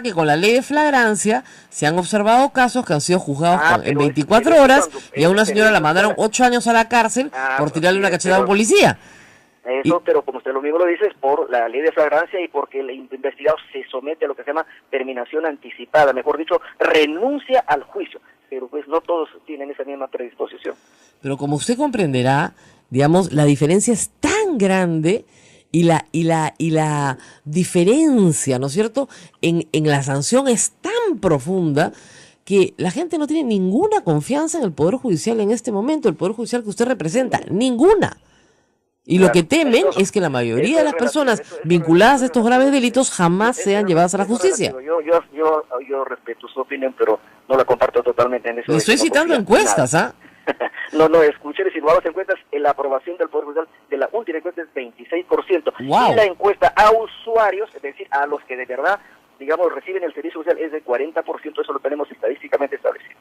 que con la ley de flagrancia se han observado casos que han sido juzgados en 24 horas y a una señora la mandaron 8 años a la cárcel por tirarle una cachetada a un policía. Eso, pero como usted lo mismo lo dice, es por la ley de flagrancia y porque el investigado se somete a lo que se llama terminación anticipada, mejor dicho, renuncia al juicio, pero pues no todos tienen esa misma predisposición. Pero como usted comprenderá, digamos, la diferencia es tan grande y la diferencia, ¿no es cierto?, en la sanción es tan profunda que la gente no tiene ninguna confianza en el Poder Judicial en este momento, el Poder Judicial que usted representa, ninguna. Y lo que temen es que la mayoría de las personas vinculadas a estos graves delitos jamás sean llevadas a la justicia. Yo respeto su opinión, pero no la comparto totalmente en eso. Le estoy citando encuestas, ¿ah? No, escuché, si vamos a encuestas, la aprobación del Poder Judicial de la última encuesta es 26%. Wow. Y la encuesta a usuarios, es decir, a los que de verdad, digamos, reciben el servicio social, es de 40%, eso lo tenemos estadísticamente establecido.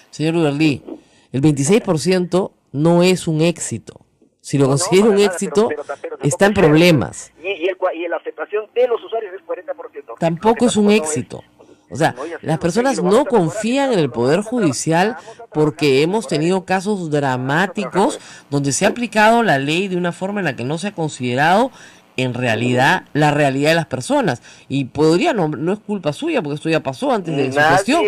Señor Uberlí, el 26% no es un éxito. Si lo considera un éxito, está en problemas. Y la aceptación de los usuarios es 40%. Tampoco es un éxito. O sea, las personas no confían en el Poder Judicial porque hemos tenido casos dramáticos donde se ha aplicado la ley de una forma en la que no se ha considerado en realidad la realidad de las personas. Y podría, no es culpa suya porque esto ya pasó antes de su gestión.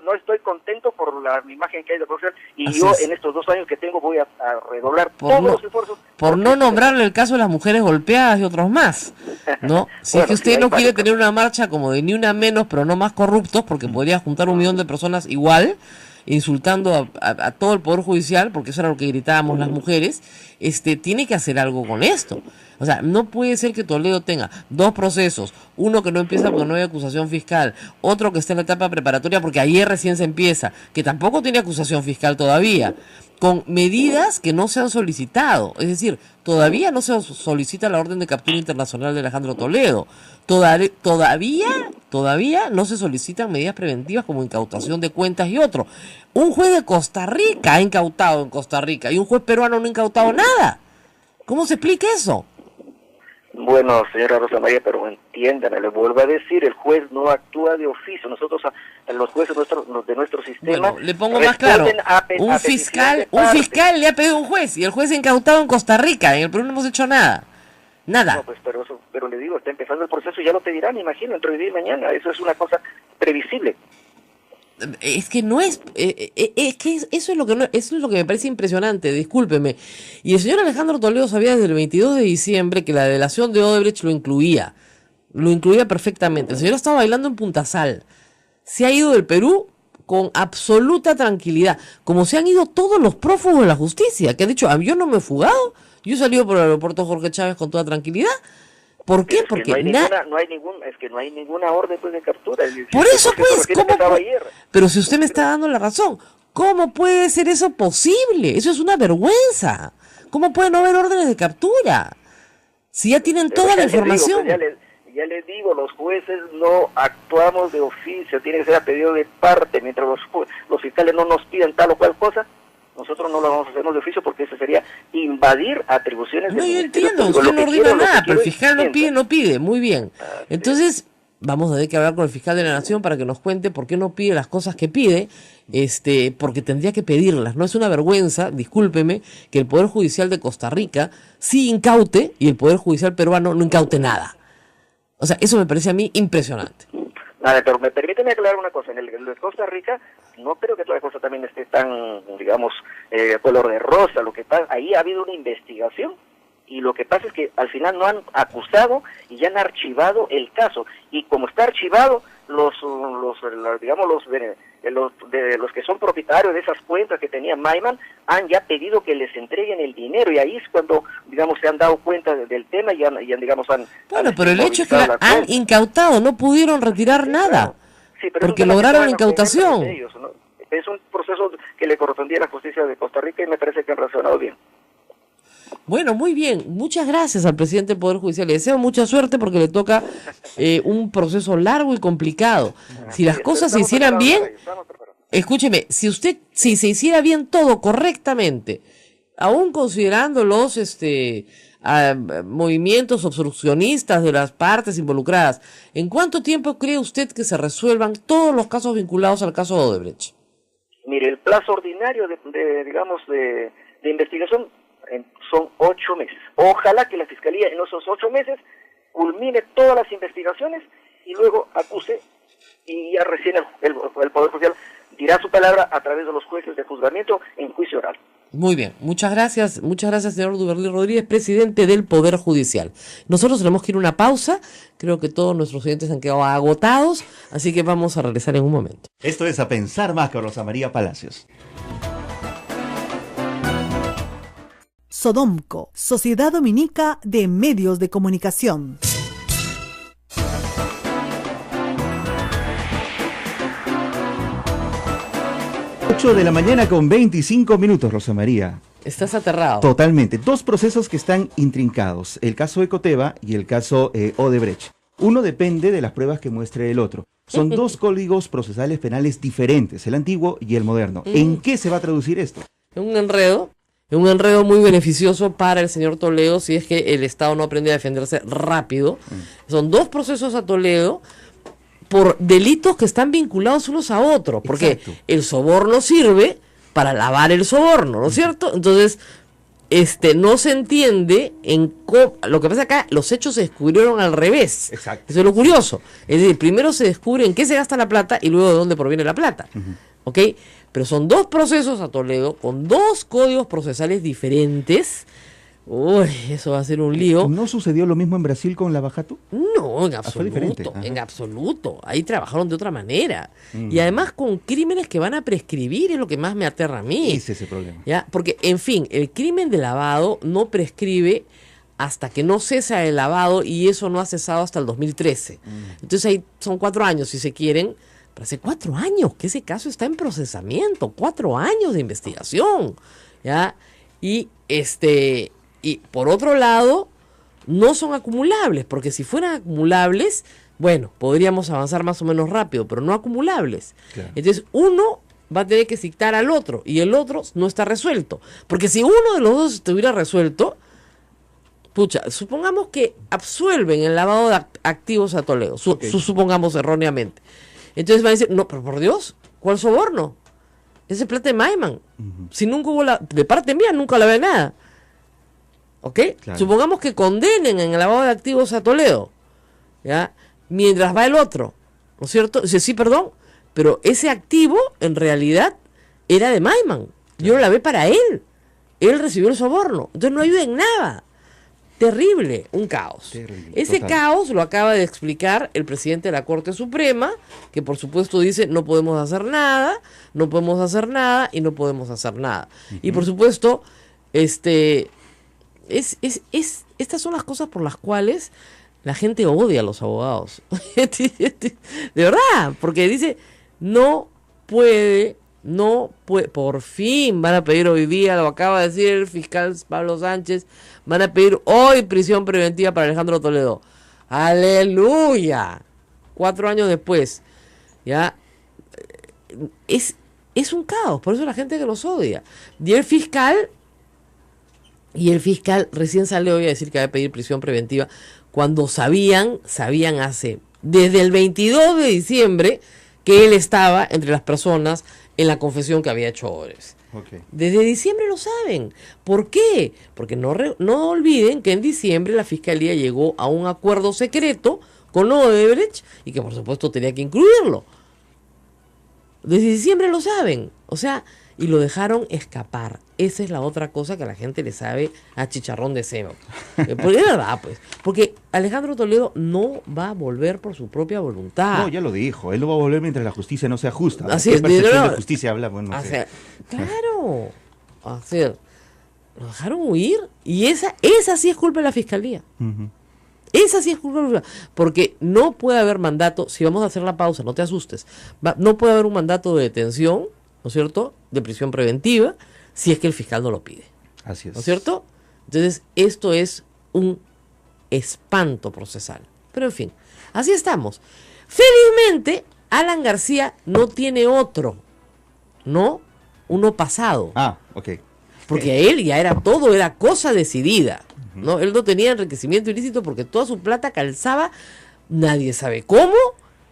No estoy contento por la imagen que hay de profesión y Así yo es. en estos 2 años que tengo voy a redoblar todos los esfuerzos. Por no nombrarle el caso de las mujeres golpeadas y otros más, ¿no? Si es que usted no quiere tener una marcha como de ni una menos, pero no más corruptos, porque podría juntar 1 millón de personas igual, insultando a todo el Poder Judicial, porque eso era lo que gritábamos las mujeres, tiene que hacer algo con esto. O sea, no puede ser que Toledo tenga 2 procesos, uno que no empieza porque no hay acusación fiscal, otro que está en la etapa preparatoria porque ayer recién se empieza, que tampoco tiene acusación fiscal todavía, con medidas que no se han solicitado. Es decir, todavía no se solicita la orden de captura internacional de Alejandro Toledo. Todavía no se solicitan medidas preventivas como incautación de cuentas y otro. Un juez de Costa Rica ha incautado en Costa Rica y un juez peruano no ha incautado nada. ¿Cómo se explica eso? Bueno, señora Rosa María, pero entiéndame, le vuelvo a decir, el juez no actúa de oficio. Nosotros, los jueces de nuestro sistema... Bueno, le pongo más claro, un fiscal le ha pedido a un juez y el juez ha incautado en Costa Rica. En el Perú no hemos hecho nada. Nada. No, pues, pero le digo, está empezando el proceso y ya lo pedirán, me imagino, entre hoy y mañana. Eso es una cosa previsible. Es que no es que eso es lo que me parece impresionante, discúlpeme. Y el señor Alejandro Toledo sabía desde el 22 de diciembre que la delación de Odebrecht lo incluía perfectamente. El señor estaba bailando en Punta Sal, se ha ido del Perú con absoluta tranquilidad, como se han ido todos los prófugos de la justicia, que han dicho, yo no me he fugado, yo he salido por el aeropuerto Jorge Chávez con toda tranquilidad. ¿Por qué? Porque no hay ninguna orden pues de captura. Por eso pues, pero si usted me está dando la razón, ¿cómo puede ser eso posible? Eso es una vergüenza. ¿Cómo puede no haber órdenes de captura? Si ya tienen toda la información. Ya les digo, los jueces no actuamos de oficio, tiene que ser a pedido de parte, mientras los fiscales no nos piden tal o cual cosa. Nosotros no lo vamos a hacer de oficio porque eso sería invadir atribuciones. No, yo entiendo, usted no ordena nada, pero el fiscal no pide, muy bien. Entonces, vamos a tener que hablar con el fiscal de la Nación para que nos cuente por qué no pide las cosas que pide, porque tendría que pedirlas. No es una vergüenza, discúlpeme, que el Poder Judicial de Costa Rica sí incaute y el Poder Judicial peruano no incaute nada. O sea, eso me parece a mí impresionante. Nada, pero permíteme aclarar una cosa, en el de Costa Rica no creo que toda la cosa también esté tan, digamos, color de rosa. Lo que pasa, ahí ha habido una investigación y lo que pasa es que al final no han acusado y ya han archivado el caso. Y como está archivado, los que son propietarios de esas cuentas que tenía Maiman han ya pedido que les entreguen el dinero y ahí es cuando, digamos, se han dado cuenta del tema y han digamos, pero el hecho es que han incautado, no pudieron retirar nada. Claro. Sí, porque lograron la incautación. Ellos, ¿no? Es un proceso que le correspondía a la justicia de Costa Rica y me parece que han razonado bien. Bueno, muy bien. Muchas gracias al presidente del Poder Judicial. Le deseo mucha suerte porque le toca un proceso largo y complicado. Si las cosas se hicieran bien, escúcheme, si se hiciera bien todo correctamente, aún considerando los movimientos obstruccionistas de las partes involucradas, ¿en cuánto tiempo cree usted que se resuelvan todos los casos vinculados al caso de Odebrecht? Mire, el plazo ordinario de investigación son 8 meses. Ojalá que la Fiscalía en esos 8 meses culmine todas las investigaciones y luego acuse y ya recién el Poder Judicial dirá su palabra a través de los jueces de juzgamiento en juicio oral. Muy bien, muchas gracias señor Duberlí Rodríguez, presidente del Poder Judicial. Nosotros tenemos que ir a una pausa, creo que todos nuestros oyentes han quedado agotados, así que vamos a regresar en un momento. Esto es A Pensar Más con Rosa María Palacios. Sodomco, Sociedad Dominica de Medios de Comunicación. 8 de la mañana con 25 minutos, Rosa María. Estás aterrado. Totalmente. Dos procesos que están intrincados, el caso Ecoteva y el caso Odebrecht. Uno depende de las pruebas que muestre el otro. Son dos códigos procesales penales diferentes, el antiguo y el moderno. ¿En qué se va a traducir esto? Un enredo muy beneficioso para el señor Toledo si es que el Estado no aprende a defenderse rápido. Son dos procesos a Toledo por delitos que están vinculados unos a otros, porque Exacto. el soborno sirve para lavar el soborno, ¿no es cierto? Entonces, no se entiende en cómo, lo que pasa acá, los hechos se descubrieron al revés. Exacto. Eso es lo curioso. Es decir, primero se descubre en qué se gasta la plata y luego de dónde proviene la plata. ¿Ok? Pero son dos procesos a Toledo con dos códigos procesales diferentes. Uy, eso va a ser un lío. ¿No sucedió lo mismo en Brasil con Lavajato? No, en fue diferente. absoluto, Ajá. en absoluto. Ahí trabajaron de otra manera. Y además con crímenes que van a prescribir es lo que más me aterra a mí. Ese es el problema. ¿Ya? Porque, en fin, el crimen de lavado no prescribe hasta que no cesa el lavado y eso no ha cesado hasta el 2013. Entonces ahí son 4 años, si se quieren. Pero hace 4 años que ese caso está en procesamiento, 4 años de investigación. ¿Ya? Y y por otro lado, no son acumulables, porque si fueran acumulables, bueno, podríamos avanzar más o menos rápido, pero no acumulables. Claro. Entonces, uno va a tener que citar al otro, y el otro no está resuelto. Porque si uno de los dos estuviera resuelto, pucha, supongamos que absuelven el lavado de activos a Toledo, supongamos erróneamente. Entonces van a decir, no, pero por Dios, ¿cuál soborno? Ese es plata de Maiman. Si nunca hubo de parte mía, nunca la ve nada. ¿Ok? Claro. Supongamos que condenen en el lavado de activos a Toledo, ¿ya? Mientras va el otro, ¿no es cierto? Dice, sí, perdón, pero ese activo en realidad era de Maiman. Yo lo lavé para él. Él recibió el soborno. Entonces no ayuda en nada. Terrible, un caos. Terrible, Ese total. caos lo acaba de explicar el presidente de la Corte Suprema, que por supuesto dice no podemos hacer nada, no podemos hacer nada y no podemos hacer nada. Y por supuesto, estas son las cosas por las cuales la gente odia a los abogados. De verdad, porque dice, no puede, por fin van a pedir hoy día, lo acaba de decir el fiscal Pablo Sánchez, van a pedir hoy prisión preventiva para Alejandro Toledo. ¡Aleluya! 4 años después, ya, es un caos, por eso la gente que los odia. Y el fiscal recién sale hoy a decir que va a pedir prisión preventiva cuando sabían desde el 22 de diciembre que él estaba entre las personas en la confesión que había hecho Odebrecht. Okay. Desde diciembre lo saben. ¿Por qué? Porque no olviden que en diciembre la Fiscalía llegó a un acuerdo secreto con Odebrecht y que por supuesto tenía que incluirlo. Desde diciembre lo saben. O sea, y lo dejaron escapar. Esa es la otra cosa que a la gente le sabe a chicharrón de cebo. Porque es verdad, pues. Porque Alejandro Toledo no va a volver por su propia voluntad. No, ya lo dijo. Él no va a volver mientras la justicia no sea justa. Así ¿Qué es, percepción de justicia habla? Bueno, no sé. Claro. Así es. Lo dejaron huir y esa sí es culpa de la Fiscalía. Esa sí es culpa de la Fiscalía. Porque no puede haber mandato, si vamos a hacer la pausa, no te asustes, no puede haber un mandato de detención, ¿no es cierto?, de prisión preventiva, si es que el fiscal no lo pide. Así es. ¿No es cierto? Entonces, esto es un espanto procesal. Pero en fin, así estamos. Felizmente, Alan García no tiene otro, ¿no? Uno pasado. Ah, ok. Porque a él ya era cosa decidida, ¿no? Él no tenía enriquecimiento ilícito porque toda su plata calzaba, nadie sabe cómo,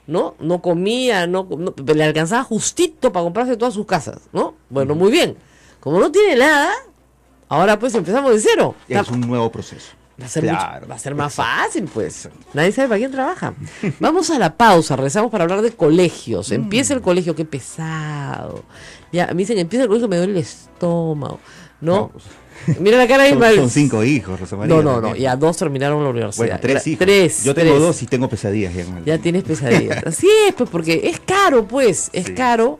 ¿no? No comía, le alcanzaba justito para comprarse todas sus casas, ¿no? Bueno, muy bien. Como no tiene nada, ahora pues empezamos de cero. Es un nuevo proceso. Va a ser, Claro, va a ser más exacto. fácil, pues. Nadie sabe para quién trabaja. Vamos a la pausa, regresamos para hablar de colegios. Empieza el colegio, qué pesado. Ya, me dicen, empieza el colegio, me duele el estómago. ¿No? Mira la cara de Ismael. Son 5 hijos, Rosa María. No, ya 2 terminaron la universidad. Bueno, 3 hijos. 3. Yo tengo 2 y tengo pesadillas. Ya tienes pesadillas. Así es, pues, porque es caro, pues. Es Sí. caro.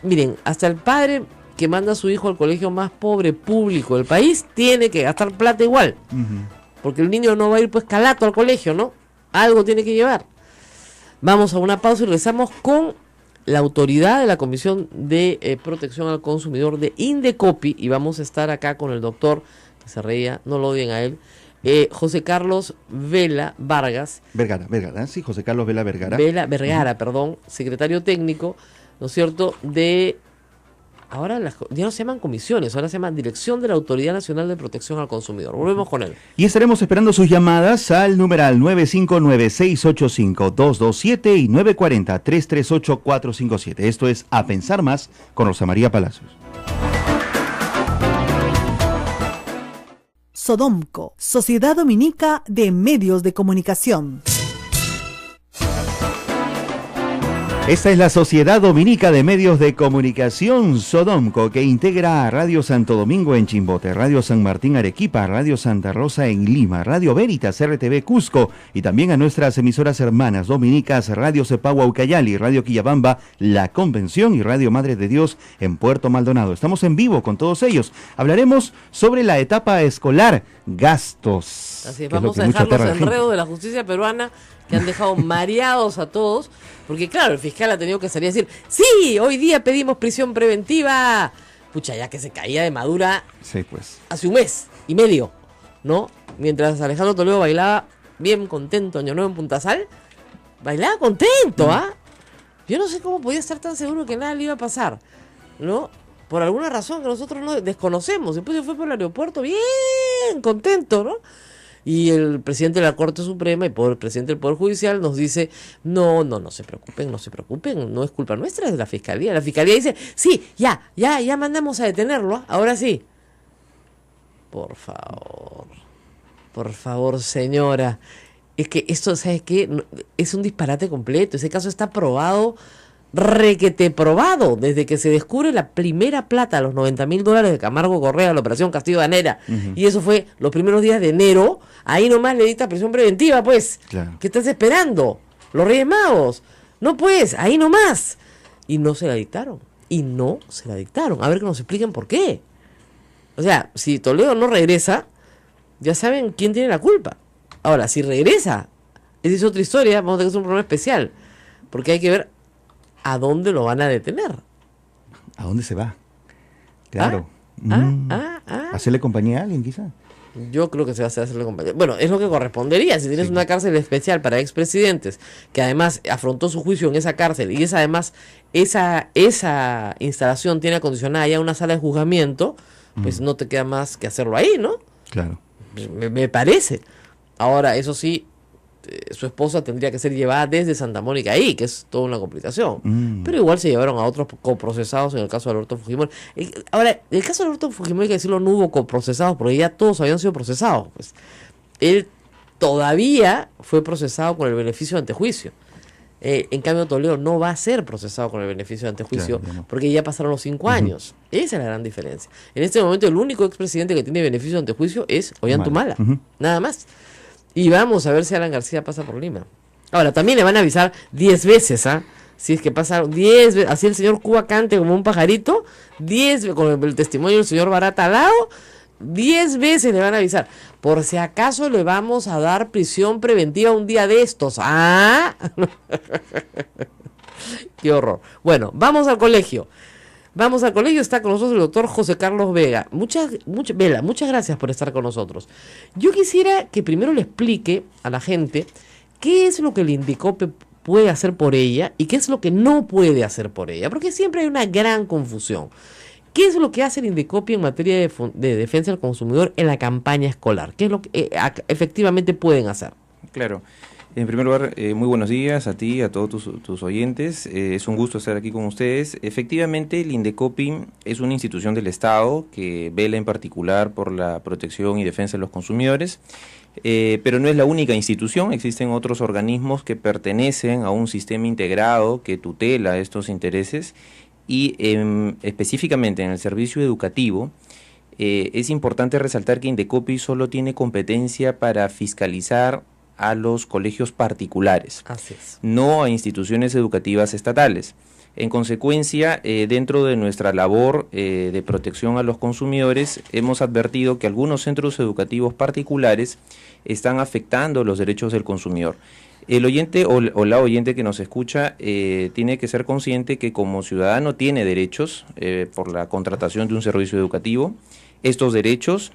Miren, hasta el padre que manda a su hijo al colegio más pobre público del país tiene que gastar plata igual. Porque el niño no va a ir pues calato al colegio, ¿no? Algo tiene que llevar. Vamos a una pausa y regresamos con la autoridad de la Comisión de Protección al Consumidor de Indecopi, y vamos a estar acá con el doctor, que se reía, no lo odien a él, José Carlos Vela Vargas. Vergara, sí, José Carlos Vela Vergara. Vergara, perdón, secretario técnico, ¿no es cierto?, de... Ahora ya no se llaman comisiones, ahora se llama Dirección de la Autoridad Nacional de Protección al Consumidor. Volvemos con él. Y estaremos esperando sus llamadas al numeral 959-685-227 y 940-338-457. Esto es A Pensar Más con Rosa María Palacios. Sodomco, Sociedad Dominica de Medios de Comunicación. Esta es la Sociedad Dominica de Medios de Comunicación, Sodomco, que integra a Radio Santo Domingo en Chimbote, Radio San Martín Arequipa, Radio Santa Rosa en Lima, Radio Veritas, RTV Cusco, y también a nuestras emisoras hermanas dominicas, Radio Cepagua Ucayali, Radio Quillabamba, La Convención y Radio Madre de Dios en Puerto Maldonado. Estamos en vivo con todos ellos. Hablaremos sobre la etapa escolar, gastos. Así es, vamos a dejar los enredos de la justicia peruana que han dejado mareados a todos, porque claro, el fiscal ha tenido que salir a decir, sí, hoy día pedimos prisión preventiva. Pucha, ya que se caía de madura sí, pues, hace un mes y medio, ¿no? Mientras Alejandro Toledo bailaba bien contento Año Nuevo en Puntasal, bailaba contento, ¿ah? Yo no sé cómo podía estar tan seguro que nada le iba a pasar, ¿no? Por alguna razón que nosotros no desconocemos. Después se fue por el aeropuerto bien contento, ¿no? Y el presidente de la Corte Suprema y el presidente del Poder Judicial nos dice, no se preocupen, no es culpa nuestra, es de la Fiscalía. La Fiscalía dice, sí, ya mandamos a detenerlo, ahora sí. Por favor, señora. Es que esto, ¿sabes qué? Es un disparate completo. Ese caso está probado, requete probado, desde que se descubre la primera plata, los $90,000 de Camargo Correa, la operación Castillo de Anera, y eso fue los primeros días de enero. Ahí nomás le dicta prisión preventiva, pues. Claro. ¿Qué estás esperando? Los Reyes Magos. No, pues, ahí nomás. Y no se la dictaron. A ver que nos expliquen por qué. O sea, si Toledo no regresa, ya saben quién tiene la culpa. Ahora, si regresa, esa es otra historia, vamos a tener que hacer un programa especial, porque hay que ver a dónde lo van a detener. ¿A dónde se va? Claro. ¿Hacerle compañía a alguien, quizá? Yo creo que se va a hacerle compañía. Bueno, es lo que correspondería. Si tienes una cárcel especial para expresidentes, que además afrontó su juicio en esa cárcel, y además esa instalación tiene acondicionada ya una sala de juzgamiento, pues no te queda más que hacerlo ahí, ¿no? Claro. Me parece. Ahora, eso sí, su esposa tendría que ser llevada desde Santa Mónica ahí, que es toda una complicación. Pero igual se llevaron a otros coprocesados en el caso de Alberto Fujimori. Ahora, en el caso de Alberto Fujimori, hay que decirlo, no hubo coprocesados, porque ya todos habían sido procesados. Pues. Él todavía fue procesado con el beneficio de antejuicio. En cambio, Toledo no va a ser procesado con el beneficio de antejuicio, claro, porque ya pasaron los 5 años. Esa es la gran diferencia. En este momento, el único expresidente que tiene beneficio de antejuicio es Ollantumala. Nada más. Y vamos a ver si Alan García pasa por Lima. Ahora, también le van a avisar 10 veces, ¿ah? Si es que pasaron 10 veces, así el señor Cuba cante como un pajarito, 10 veces, con el testimonio del señor Barata al lado, 10 veces le van a avisar. Por si acaso le vamos a dar prisión preventiva un día de estos. ¿Ah? Qué horror. Bueno, vamos al colegio. Está con nosotros el doctor José Carlos Vega. Muchas gracias por estar con nosotros. Yo quisiera que primero le explique a la gente qué es lo que el Indecopi puede hacer por ella y qué es lo que no puede hacer por ella, porque siempre hay una gran confusión. ¿Qué es lo que hace el Indecopi en materia de defensa del consumidor en la campaña escolar? ¿Qué es lo que efectivamente pueden hacer? Claro. En primer lugar, muy buenos días a ti, a todos tus oyentes. Es un gusto estar aquí con ustedes. Efectivamente, el Indecopi es una institución del Estado que vela en particular por la protección y defensa de los consumidores, pero no es la única institución. Existen otros organismos que pertenecen a un sistema integrado que tutela estos intereses y específicamente en el servicio educativo. Es importante resaltar que Indecopi solo tiene competencia para fiscalizar a los colegios particulares, así es, no a instituciones educativas estatales. En consecuencia, dentro de nuestra labor de protección a los consumidores, hemos advertido que algunos centros educativos particulares están afectando los derechos del consumidor. El oyente o la oyente que nos escucha tiene que ser consciente que como ciudadano tiene derechos por la contratación de un servicio educativo. Estos derechos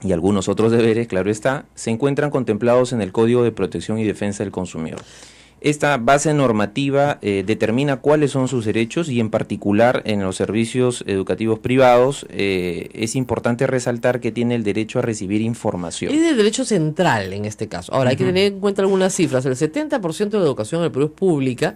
y algunos otros deberes, claro está, se encuentran contemplados en el Código de Protección y Defensa del Consumidor. Esta base normativa determina cuáles son sus derechos y en particular en los servicios educativos privados es importante resaltar que tiene el derecho a recibir información. Es el derecho central en este caso. Ahora, hay que tener en cuenta algunas cifras. El 70% de la educación en el Perú es pública,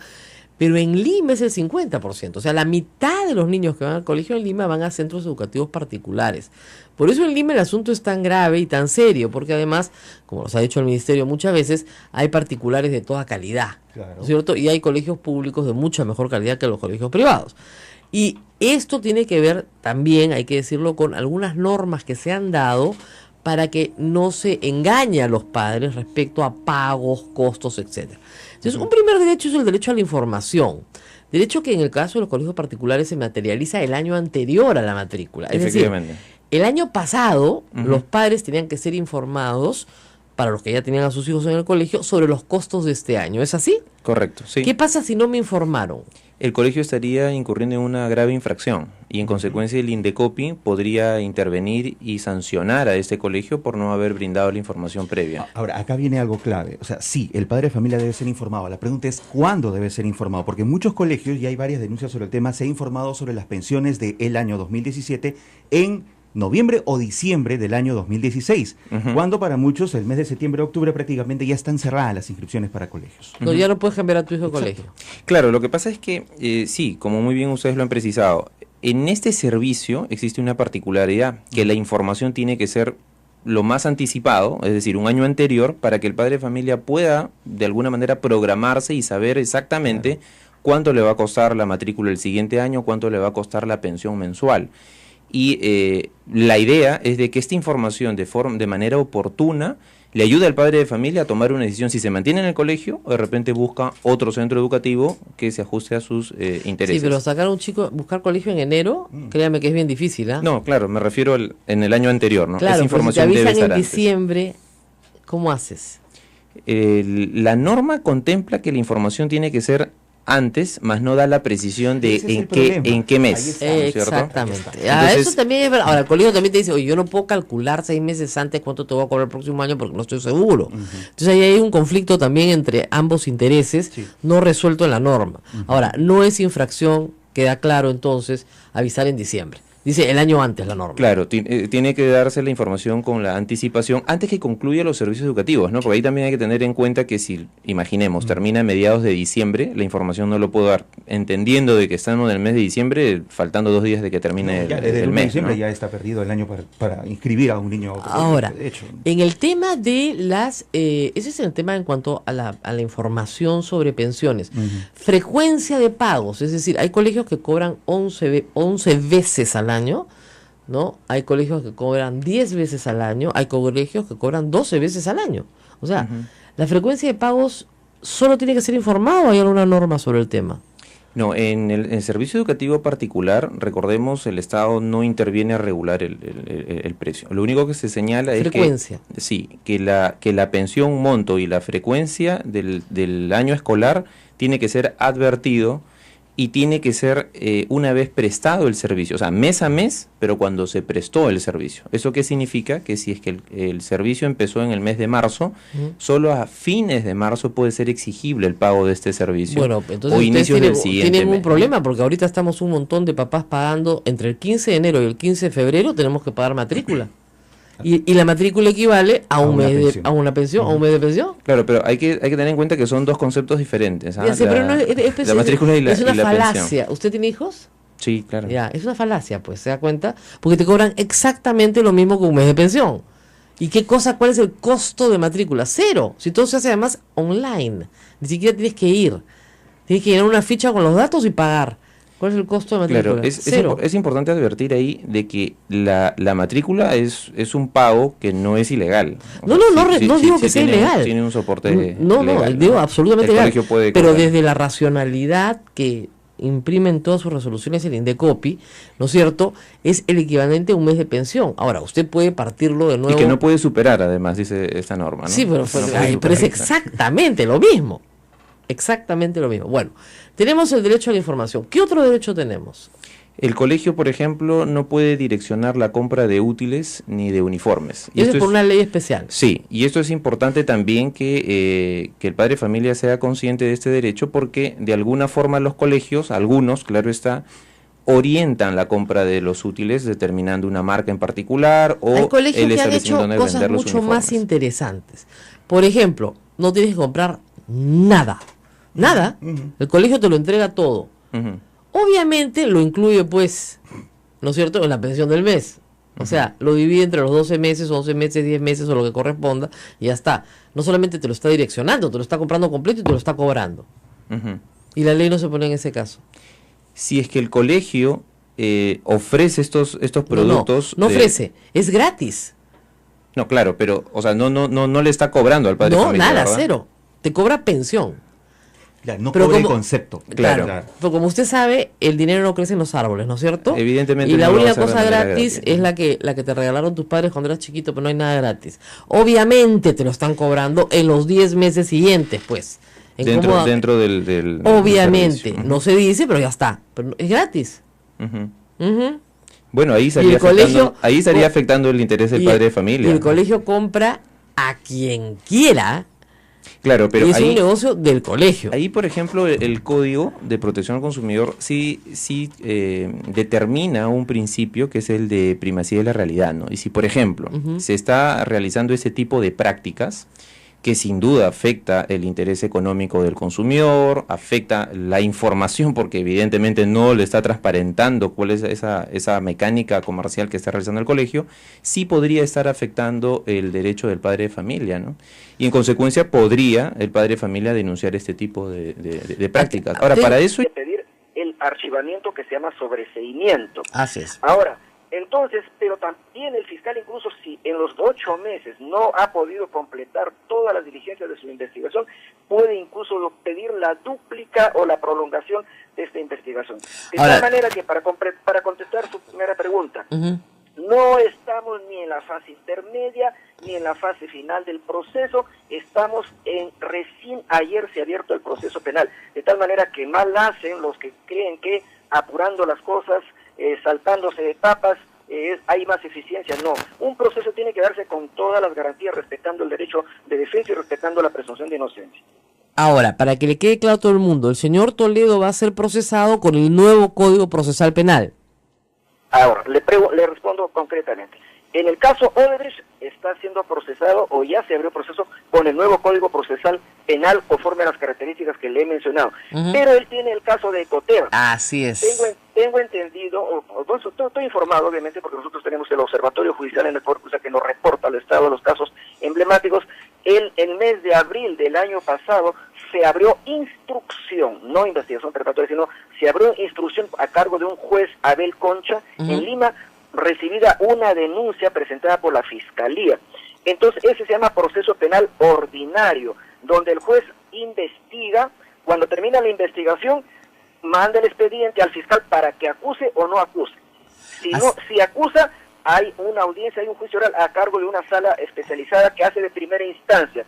pero en Lima es el 50%. O sea, la mitad de los niños que van al colegio en Lima van a centros educativos particulares. Por eso en Lima el asunto es tan grave y tan serio, porque además, como nos ha dicho el Ministerio muchas veces, hay particulares de toda calidad, claro, ¿no es cierto? Y hay colegios públicos de mucha mejor calidad que los colegios privados. Y esto tiene que ver también, hay que decirlo, con algunas normas que se han dado para que no se engañe a los padres respecto a pagos, costos, etcétera. Entonces, un primer derecho es el derecho a la información. Derecho que en el caso de los colegios particulares se materializa el año anterior a la matrícula. Es decir, el año pasado los padres tenían que ser informados, para los que ya tenían a sus hijos en el colegio, sobre los costos de este año. ¿Es así? Correcto, sí. ¿Qué pasa si no me informaron? El colegio estaría incurriendo en una grave infracción y en consecuencia el INDECOPI podría intervenir y sancionar a este colegio por no haber brindado la información previa. Ahora, acá viene algo clave. O sea, sí, el padre de familia debe ser informado. La pregunta es ¿cuándo debe ser informado? Porque en muchos colegios, y hay varias denuncias sobre el tema, se ha informado sobre las pensiones del año 2017 en noviembre o diciembre del año 2016, cuando para muchos el mes de septiembre o octubre prácticamente ya están cerradas las inscripciones para colegios. No, ya no puedes cambiar a tu hijo de colegio. Claro, lo que pasa es que, sí, como muy bien ustedes lo han precisado, en este servicio existe una particularidad, que la información tiene que ser lo más anticipado, es decir, un año anterior, para que el padre de familia pueda de alguna manera programarse y saber exactamente cuánto le va a costar la matrícula el siguiente año, cuánto le va a costar la pensión mensual. Y la idea es de que esta información de manera oportuna le ayude al padre de familia a tomar una decisión si se mantiene en el colegio o de repente busca otro centro educativo que se ajuste a sus intereses. Sí, pero sacar a un chico, buscar colegio en enero, créame que es bien difícil, ¿ah? No, claro, me refiero en el año anterior, ¿no? Claro, esa información si te debe avisan estar en diciembre, ¿cómo haces? La norma contempla que la información tiene que ser antes, más no da la precisión de en qué mes. Está, ¿no es cierto? Exactamente. Entonces, eso también es verdad. Ahora, el colegio también te dice, oye, yo no puedo calcular 6 meses antes cuánto te voy a cobrar el próximo año porque no estoy seguro. Entonces ahí hay un conflicto también entre ambos intereses, no resuelto en la norma. Ahora, no es infracción, queda claro entonces, avisar en diciembre. Dice el año antes la norma. Claro, tiene que darse la información con la anticipación antes que concluya los servicios educativos, ¿no? Porque ahí también hay que tener en cuenta que si, imaginemos, termina a mediados de diciembre, la información no lo puedo dar, entendiendo de que estamos en el mes de diciembre, faltando 2 días de que termine el mes. Diciembre, ¿no? ya está perdido el año para inscribir a un niño a otro. Ahora, de hecho, en el tema de las... ese es el tema en cuanto a la información sobre pensiones. Frecuencia de pagos, es decir, hay colegios que cobran 11 veces al año, ¿no? Hay colegios que cobran 10 veces al año, hay colegios que cobran 12 veces al año. O sea, la frecuencia de pagos solo tiene que ser informado, ¿o hay alguna norma sobre el tema? No, en el servicio educativo particular, recordemos, el Estado no interviene a regular el precio. Lo único que se señala es que la pensión monto y la frecuencia del año escolar tiene que ser advertido y tiene que ser una vez prestado el servicio, o sea, mes a mes, pero cuando se prestó el servicio. ¿Eso qué significa? Que si es que el servicio empezó en el mes de marzo, solo a fines de marzo puede ser exigible el pago de este servicio. Bueno, entonces o inicios del siguiente tienen un mes, problema, ¿no? porque ahorita estamos un montón de papás pagando entre el 15 de enero y el 15 de febrero, tenemos que pagar matrícula. Y la matrícula equivale a un mes a una pensión, a un mes de pensión. Claro, pero hay que tener en cuenta que son dos conceptos diferentes. Ya sé, pero no, la matrícula y la es una falacia. pensión. ¿Usted tiene hijos? Sí, claro. Ya, es una falacia, pues, ¿se da cuenta? Porque te cobran exactamente lo mismo que un mes de pensión. ¿Y cuál es el costo de matrícula? 0. Si todo se hace además online. Ni siquiera tienes que ir. Tienes que llenar una ficha con los datos y pagar. ¿Cuál es el costo de matrícula? Claro, 0. es importante advertir ahí de que la matrícula es un pago que no es ilegal. No digo que sea ilegal. Tiene un soporte No, legal, digo absolutamente legal. Pero cobrar. desde la racionalidad que imprime en todas sus resoluciones el Indecopi, ¿no es cierto?, es el equivalente a un mes de pensión. Ahora, usted puede partirlo de nuevo. Y que no puede superar, además, dice esta norma, ¿no? Sí, pero, No puede pero es superar. exactamente lo mismo. Exactamente lo mismo. Bueno, tenemos el derecho a la información. ¿Qué otro derecho tenemos? El colegio, por ejemplo, no puede direccionar la compra de útiles ni de uniformes. Y eso es por una ley especial. Sí, y esto es importante también que el padre de familia sea consciente de este derecho, porque de alguna forma los colegios, algunos, claro está, orientan la compra de los útiles determinando una marca en particular o hay colegios el que han hecho establecimiento donde cosas vender los mucho más uniformes. interesantes. Por ejemplo, no tienes que comprar nada. Nada. El colegio te lo entrega todo. Ujú. Obviamente lo incluye, pues, ¿no es cierto?, en la pensión del mes. O sea, lo divide entre los 12 meses, 11 meses, 10 meses o lo que corresponda y ya está. No solamente te lo está direccionando, te lo está comprando completo y te lo está cobrando. Ujú. Y la ley no se pone en ese caso. Si es que el colegio ofrece estos productos... No ofrece, es gratis. No, claro, pero, o sea, no le está cobrando al padre de No, familia, nada, ¿verdad? cero. Te cobra pensión. Ya, no Pero cobre el como- concepto. Claro, pero como usted sabe, el dinero no crece en los árboles, ¿no es cierto? Evidentemente Y la no lo va a única hacer de cosa manera gratis gratis, es ¿no? la que te regalaron tus padres cuando eras chiquito, pero no hay nada gratis. Obviamente te lo están cobrando en los 10 meses siguientes, pues. En cómo- Dentro del Obviamente, servicio. no se dice, pero ya está. Pero es gratis. Ujú. Ujú. Bueno, ahí Y estaría, el colegio- afectando el interés del Y- padre de familia. Y el colegio compra a quien quiera. Claro, pero y es un ahí, negocio del colegio. ahí, por ejemplo, el Código de Protección al Consumidor sí determina un principio que es el de primacía de la realidad, ¿no? Y si, por ejemplo, se está realizando ese tipo de prácticas que sin duda afecta el interés económico del consumidor, afecta la información porque evidentemente no le está transparentando cuál es esa mecánica comercial que está realizando el colegio, sí podría estar afectando el derecho del padre de familia, ¿no? Y en consecuencia podría el padre de familia denunciar este tipo de prácticas. Ahora, para eso... De pedir el archivamiento que se llama sobreseimiento. Así es. Ahora, entonces, pero también el fiscal, incluso si en los 8 meses no ha podido completar todas las diligencias de su investigación, puede incluso pedir la dúplica o la prolongación de esta investigación. De Ahora- tal manera que para contestar su primera pregunta, Ujú. no estamos ni en la fase intermedia ni en la fase final del proceso, estamos recién ayer se ha abierto el proceso penal, de tal manera que mal hacen los que creen que apurando las cosas, saltándose de etapas, hay más eficiencia. No, un proceso tiene que darse con todas las garantías, respetando el derecho de defensa y respetando la presunción de inocencia. Ahora, para que le quede claro a todo el mundo, el señor Toledo va a ser procesado con el nuevo Código Procesal Penal. Ahora, le respondo concretamente. En el caso Odebrecht está siendo procesado o ya se abrió proceso con el nuevo Código Procesal Penal conforme a las características que le he mencionado. Ujú. Pero él tiene el caso de Ecoteva. Así es. Tengo entendido, estoy informado obviamente porque nosotros tenemos el Observatorio Judicial en el Poder Judicial que nos reporta el estado de los casos emblemáticos. El mes de abril del año pasado se abrió instrucción, no investigación preparatoria, sino se abrió instrucción a cargo de un juez, Abel Concha, en Lima, recibida una denuncia presentada por la Fiscalía. Entonces ese se llama proceso penal ordinario, donde el juez investiga, cuando termina la investigación, manda el expediente al fiscal para que acuse o no acuse. Si acusa, hay una audiencia, hay un juicio oral a cargo de una sala especializada que hace de primera instancia.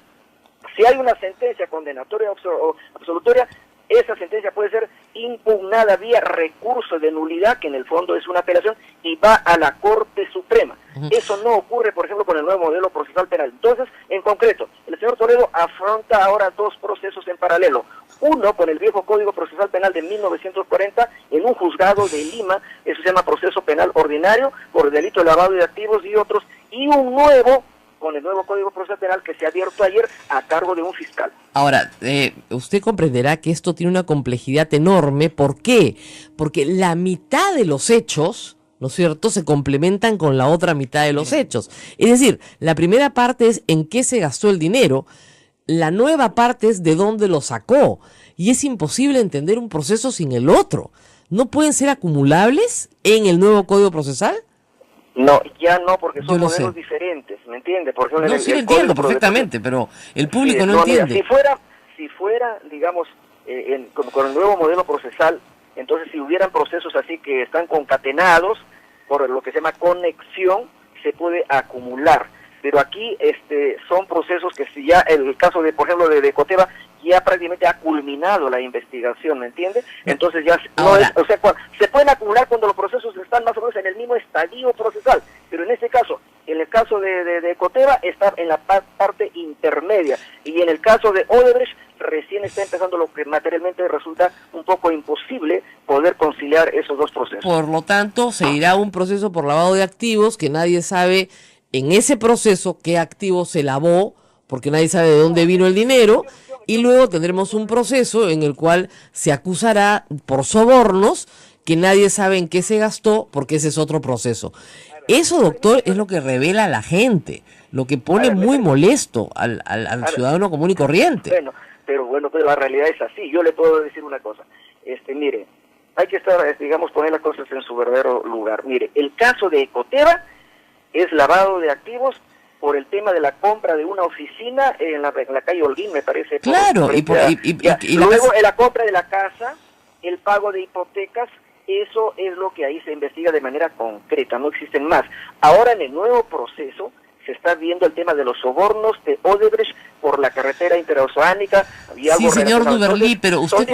Si hay una sentencia condenatoria o absolutoria, esa sentencia puede ser impugnada vía recurso de nulidad, que en el fondo es una apelación, y va a la Corte Suprema. Eso no ocurre, por ejemplo, con el nuevo modelo procesal penal. Entonces, en concreto, el señor Toledo afronta ahora dos procesos en paralelo. Uno, con el viejo Código Procesal Penal de 1940, en un juzgado de Lima, eso se llama proceso penal ordinario, por el delito de lavado de activos y otros, y un nuevo, con el nuevo Código Procesal Penal que se ha abierto ayer a cargo de un fiscal. Ahora, usted comprenderá que esto tiene una complejidad enorme. ¿Por qué? Porque la mitad de los hechos, ¿no es cierto?, se complementan con la otra mitad de los hechos. Es decir, la primera parte es en qué se gastó el dinero, la nueva parte es de dónde lo sacó. Y es imposible entender un proceso sin el otro. ¿No pueden ser acumulables en el nuevo Código Procesal? No, ya no, porque Yo son lo modelos sé. diferentes, ¿me entiende? Por ejemplo, No, sí lo entiendo perfectamente, pero el público no mira, entiende. si fuera, digamos, con el nuevo modelo procesal, Entonces, si hubieran procesos así que están concatenados por lo que se llama conexión, se puede acumular. Pero aquí son procesos que si ya el caso de, por ejemplo, de Ecoteva, ya prácticamente ha culminado la investigación, ¿me entiende? Entonces ya no es, o sea, se pueden acumular cuando los procesos están más o menos en el mismo estadio procesal, pero en este caso, en el caso de Ecoteva está en la parte intermedia, y en el caso de Odebrecht recién está empezando, lo que materialmente resulta un poco imposible poder conciliar esos dos procesos. Por lo tanto, se irá un proceso por lavado de activos que nadie sabe en ese proceso qué activo se lavó, porque nadie sabe de dónde vino el dinero, y luego tendremos un proceso en el cual se acusará por sobornos que nadie sabe en qué se gastó, porque ese es otro proceso. Eso, doctor, es lo que revela a la gente, lo que pone muy molesto al ciudadano común y corriente. Bueno, pero la realidad es así. Yo le puedo decir una cosa. Mire, hay que estar, digamos, poner las cosas en su verdadero lugar. Mire, el caso de Ecoteva es lavado de activos por el tema de la compra de una oficina en la calle Holguín, me parece. Claro, luego la compra de la casa, el pago de hipotecas, eso es lo que ahí se investiga de manera concreta, no existen más. Ahora en el nuevo proceso se está viendo el tema de los sobornos de Odebrecht por la carretera interoceánica. Sí, señor Duberly, pero usted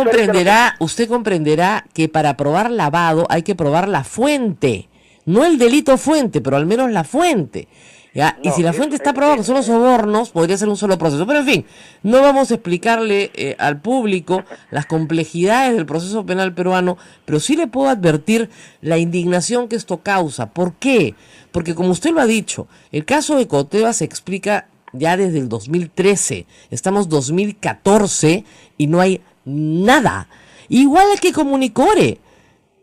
comprenderá que para probar lavado hay que probar la fuente, no el delito fuente, pero al menos la fuente. ¿Ya? No, y si la fuente está probada que son los sobornos, podría ser un solo proceso. Pero en fin, no vamos a explicarle al público las complejidades del proceso penal peruano, pero sí le puedo advertir la indignación que esto causa. ¿Por qué? Porque como usted lo ha dicho, el caso de Ecoteva se explica ya desde el 2013. Estamos 2014 y no hay nada. Igual que Comunicore.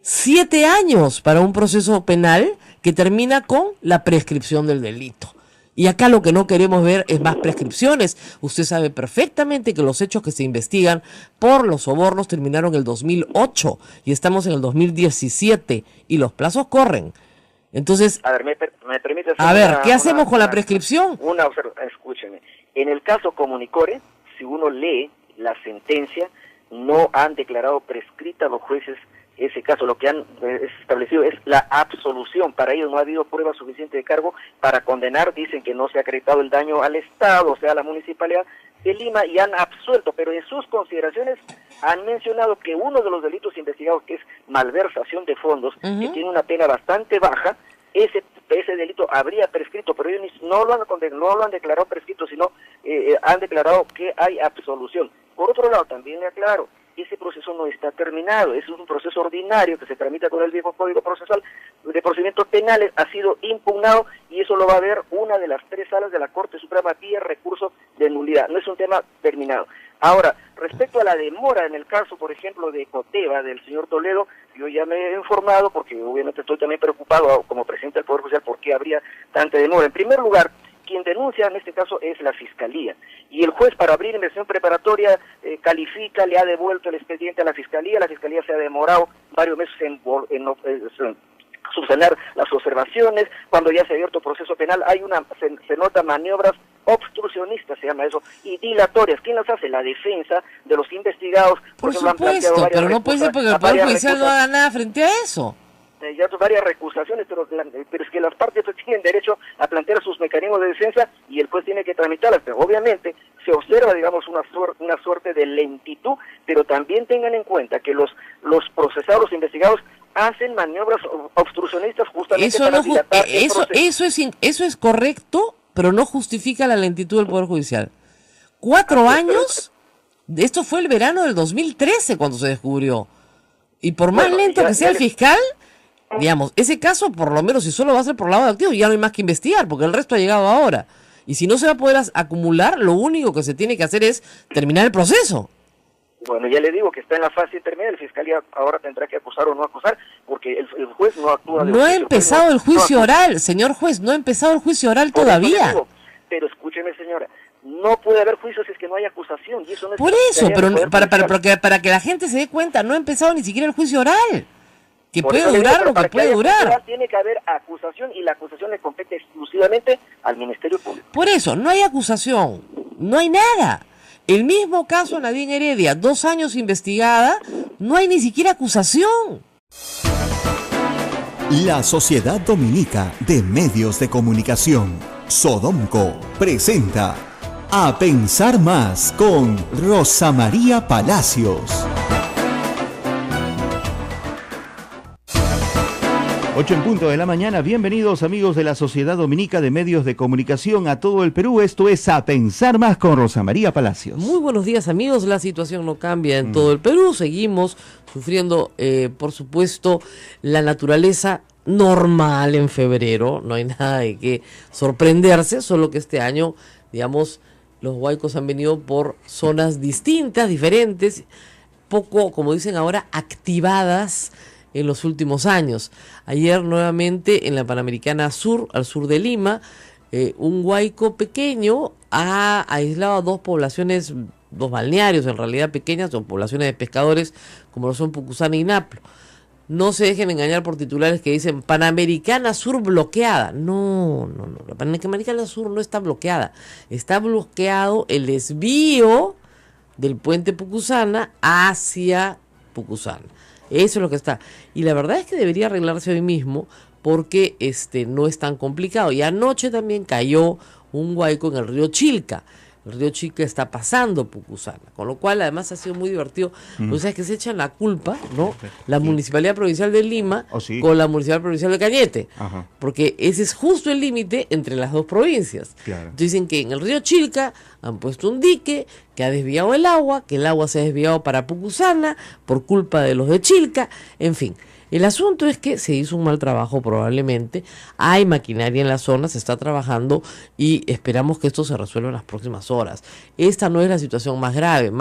7 años para un proceso penal que termina con la prescripción del delito. Y acá lo que no queremos ver es más prescripciones. Usted sabe perfectamente que los hechos que se investigan por los sobornos terminaron en el 2008 y estamos en el 2017 y los plazos corren. Entonces, a ver, me permite ¿qué hacemos con la prescripción? Escúcheme. En el caso Comunicore, si uno lee la sentencia, no han declarado prescrita los jueces ese caso. Lo que han establecido es la absolución. Para ellos no ha habido prueba suficiente de cargo para condenar. Dicen que no se ha acreditado el daño al Estado, o sea, a la Municipalidad de Lima, y han absuelto, pero en sus consideraciones han mencionado que uno de los delitos investigados, que es malversación de fondos, que tiene una pena bastante baja, ese delito habría prescrito, pero ellos no lo han declarado prescrito, sino han declarado que hay absolución. Por otro lado, también le aclaro, ese proceso no está terminado, es un proceso ordinario que se tramita con el viejo Código Procesal de Procedimientos Penales, ha sido impugnado y eso lo va a ver una de las 3 salas de la Corte Suprema vía recurso de nulidad, no es un tema terminado. Ahora, respecto a la demora en el caso, por ejemplo, de Ecoteva, del señor Toledo, yo ya me he informado, porque obviamente estoy también preocupado como presidente del Poder Judicial por qué habría tanta demora. En primer lugar, quien denuncia en este caso es la Fiscalía, y el juez, para abrir investigación preparatoria, califica, le ha devuelto el expediente a la Fiscalía se ha demorado varios meses en subsanar las observaciones. Cuando ya se ha abierto proceso penal, se nota maniobras obstruccionistas, se llama eso, y dilatorias. ¿Quién las hace? La defensa de los investigados. Por supuesto, pero no puede ser porque el Poder Judicial no haga nada frente a eso. Ya varias recusaciones, pero es que las partes tienen derecho a plantear sus mecanismos de defensa y el juez tiene que tramitarlas. Pero obviamente se observa, digamos, una suerte de lentitud, pero también tengan en cuenta que los procesados, los investigados, hacen maniobras obstruccionistas justamente para dilatar el proceso. Eso es correcto, pero no justifica la lentitud del Poder Judicial. 4 años, esto fue el verano del 2013 cuando se descubrió. Y por más lento que sea el fiscal, digamos, ese caso, por lo menos, si solo va a ser por lavado de activos, ya no hay más que investigar, porque el resto ha llegado ahora. Y si no se va a poder acumular, lo único que se tiene que hacer es terminar el proceso. Bueno, ya le digo que está en la fase intermedia, la Fiscalía ahora tendrá que acusar o no acusar, porque el juez no actúa de No ha empezado el juicio oral, señor juez, no ha empezado el juicio oral todavía. Pero escúcheme, señora, no puede haber juicio si es que no hay acusación. Y eso no es por eso, pero para que la gente se dé cuenta, no ha empezado ni siquiera el juicio oral. Que puede durar lo que puede durar. Tiene que haber acusación y la acusación le compete exclusivamente al Ministerio Público. Por eso, no hay acusación, no hay nada. El mismo caso Nadine Heredia, 2 años investigada no hay ni siquiera acusación. La Sociedad Dominica de Medios de Comunicación, Sodomco, presenta A Pensar Más con Rosa María Palacios. 8:00 a.m, bienvenidos amigos de la Sociedad Dominica de Medios de Comunicación a todo el Perú. Esto es A Pensar Más con Rosa María Palacios. Muy buenos días amigos, la situación no cambia en todo el Perú, seguimos sufriendo por supuesto la naturaleza normal en febrero, no hay nada de qué sorprenderse, solo que este año, digamos, los huaicos han venido por zonas distintas, diferentes, poco, como dicen ahora, activadas en los últimos años. Ayer nuevamente en la Panamericana Sur, al sur de Lima, un huaico pequeño ha aislado a dos poblaciones, dos balnearios en realidad pequeñas, son poblaciones de pescadores como lo son Pucusana y Naplo. No se dejen engañar por titulares que dicen Panamericana Sur bloqueada. No, la Panamericana Sur no está bloqueada. Está bloqueado el desvío del puente Pucusana hacia Pucusana. Eso es lo que está. Y la verdad es que debería arreglarse hoy mismo porque no es tan complicado. Y anoche también cayó un huaico en el río Chilca. El río Chilca está pasando Pucusana, con lo cual además ha sido muy divertido. O sea, que se echan la culpa, ¿no? La Municipalidad Provincial de Lima con la Municipalidad Provincial de Cañete. Ajá. Porque ese es justo el límite entre las dos provincias. Claro. Dicen que en el río Chilca han puesto un dique que ha desviado el agua, que el agua se ha desviado para Pucusana por culpa de los de Chilca, en fin. El asunto es que se hizo un mal trabajo probablemente, hay maquinaria en la zona, se está trabajando y esperamos que esto se resuelva en las próximas horas. Esta no es la situación más grave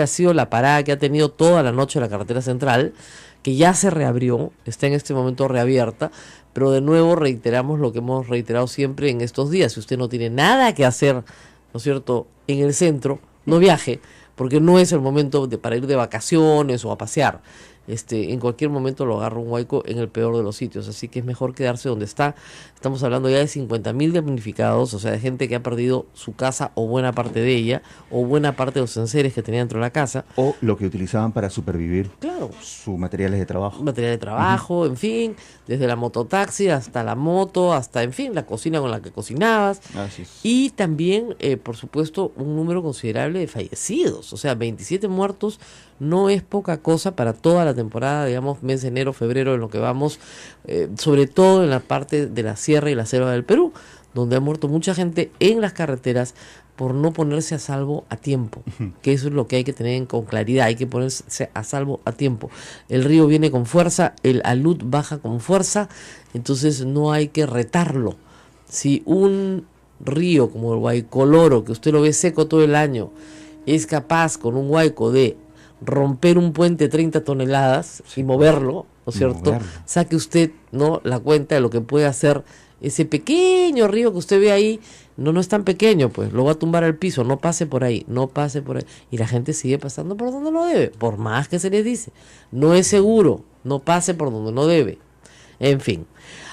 ha sido la parada que ha tenido toda la noche la carretera central, que ya se reabrió, está en este momento reabierta, pero de nuevo reiteramos lo que hemos reiterado siempre en estos días: si usted no tiene nada que hacer, ¿no es cierto?, en el centro, no viaje, porque no es el momento para ir de vacaciones o a pasear. En cualquier momento lo agarra un huaico en el peor de los sitios, así que es mejor quedarse donde está. Estamos hablando ya de 50.000 damnificados, o sea, de gente que ha perdido su casa o buena parte de ella, o buena parte de los enseres que tenía dentro de la casa. O lo que utilizaban para supervivir. Claro. Sus materiales de trabajo. Material de trabajo, en fin, desde la mototaxi hasta la moto, hasta, en fin, la cocina con la que cocinabas. Así es. Y también, por supuesto, un número considerable de fallecidos, o sea, 27 muertos. No es poca cosa para toda la temporada, digamos, mes de enero, febrero, en lo que vamos, sobre todo en la parte de la sierra y la selva del Perú, donde ha muerto mucha gente en las carreteras por no ponerse a salvo a tiempo, que eso es lo que hay que tener con claridad, hay que ponerse a salvo a tiempo. El río viene con fuerza, el alud baja con fuerza, entonces no hay que retarlo. Si un río como el Guaycoloro, que usted lo ve seco todo el año, es capaz con un huaico de romper un puente 30 toneladas y moverlo, ¿no es cierto? Saque usted, ¿no?, la cuenta de lo que puede hacer ese pequeño río que usted ve ahí. No es tan pequeño, pues, lo va a tumbar al piso, no pase por ahí. Y la gente sigue pasando por donde no debe, por más que se les dice. No es seguro, no pase por donde no debe. En fin.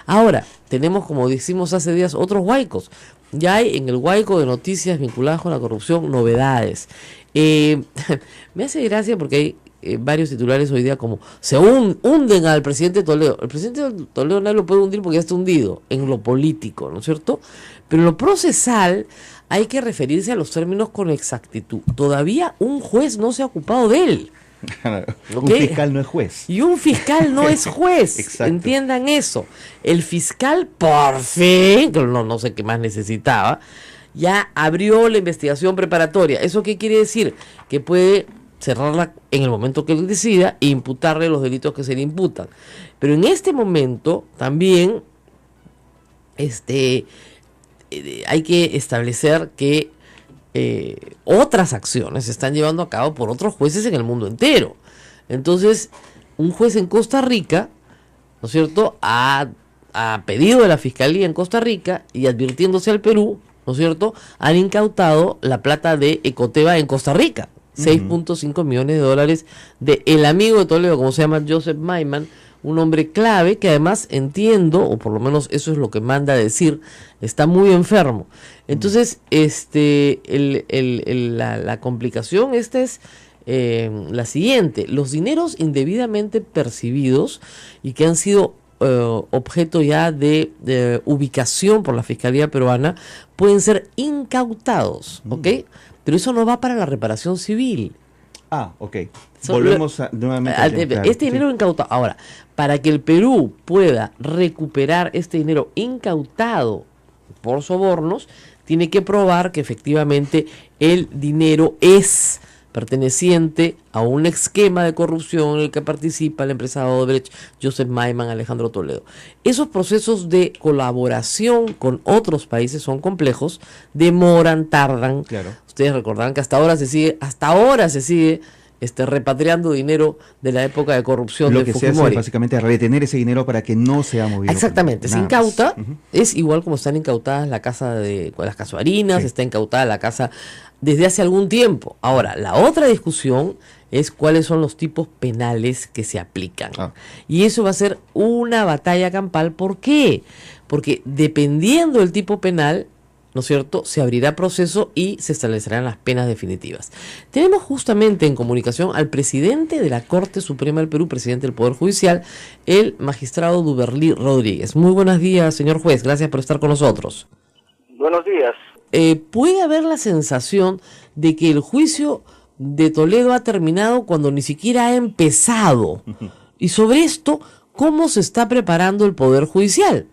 Ahora, tenemos, como decimos hace días, otros huaicos. Ya hay en el huaico de noticias vinculadas con la corrupción novedades. Me hace gracia porque hay varios titulares hoy día como se hunden al presidente Toledo. El presidente Toledo nadie lo puede hundir porque ya está hundido en lo político, ¿no es cierto? Pero en lo procesal hay que referirse a los términos con exactitud. Todavía un juez no se ha ocupado de él. Un fiscal no es juez. Y un fiscal no es juez. Exacto. Entiendan eso. El fiscal, por fin, que no sé qué más necesitaba, ya abrió la investigación preparatoria. ¿Eso qué quiere decir? Que puede cerrarla en el momento que él decida e imputarle los delitos que se le imputan. Pero en este momento también hay que establecer que otras acciones se están llevando a cabo por otros jueces en el mundo entero. Entonces, un juez en Costa Rica, ¿no es cierto?, ha pedido de la Fiscalía en Costa Rica y advirtiéndose al Perú, ¿no es cierto?, han incautado la plata de Ecoteva en Costa Rica, 6.5 millones de dólares de el amigo de Toledo, como se llama Joseph Maiman, un hombre clave que además entiendo, o por lo menos eso es lo que manda a decir, está muy enfermo. Entonces, la complicación es la siguiente: los dineros indebidamente percibidos y que han sido objeto ya de ubicación por la Fiscalía peruana pueden ser incautados, ¿ok? Pero eso no va para la reparación civil. Ah, ok. Volvemos nuevamente al tema, claro, este dinero incautado. Ahora, para que el Perú pueda recuperar este dinero incautado por sobornos, tiene que probar que efectivamente el dinero es perteneciente a un esquema de corrupción en el que participa el empresario Odebrecht, Joseph Maiman, Alejandro Toledo. Esos procesos de colaboración con otros países son complejos, demoran, tardan. Claro. Ustedes recordarán que hasta ahora se sigue repatriando dinero de la época de corrupción Lo de que se Fujimori. hace básicamente es retener ese dinero para que no sea movido. Exactamente, se Nada incauta, más. es igual como están incautadas la casa de las casuarinas, Sí. está incautada la casa desde hace algún tiempo. Ahora, la otra discusión es cuáles son los tipos penales que se aplican. Y eso va a ser una batalla campal. ¿Por qué? Porque dependiendo del tipo penal, ¿no es cierto?, se abrirá proceso y se establecerán las penas definitivas. Tenemos justamente en comunicación al presidente de la Corte Suprema del Perú, presidente del Poder Judicial, el magistrado Duberlí Rodríguez. Muy buenos días, señor juez, gracias por estar con nosotros. Buenos días. ¿Puede haber la sensación de que el juicio de Toledo ha terminado cuando ni siquiera ha empezado? Y sobre esto, ¿cómo se está preparando el Poder Judicial?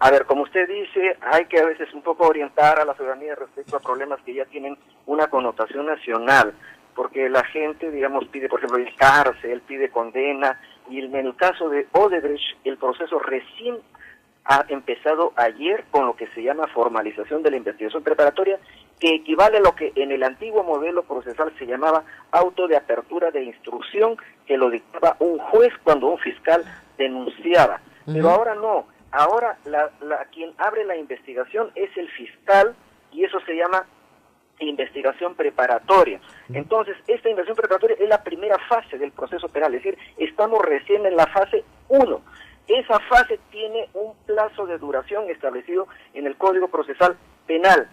A ver, como usted dice, hay que a veces un poco orientar a la ciudadanía respecto a problemas que ya tienen una connotación nacional, porque la gente, digamos, pide, por ejemplo, cárcel, pide condena, y en el caso de Odebrecht, el proceso recién ha empezado ayer con lo que se llama formalización de la investigación preparatoria, que equivale a lo que en el antiguo modelo procesal se llamaba auto de apertura de instrucción, que lo dictaba un juez cuando un fiscal denunciaba. Pero ahora no, ahora quien abre la investigación es el fiscal, y eso se llama investigación preparatoria. Entonces, esta investigación preparatoria es la primera fase del proceso penal, es decir, estamos recién en la fase 1. Esa fase tiene un plazo de duración establecido en el Código Procesal Penal.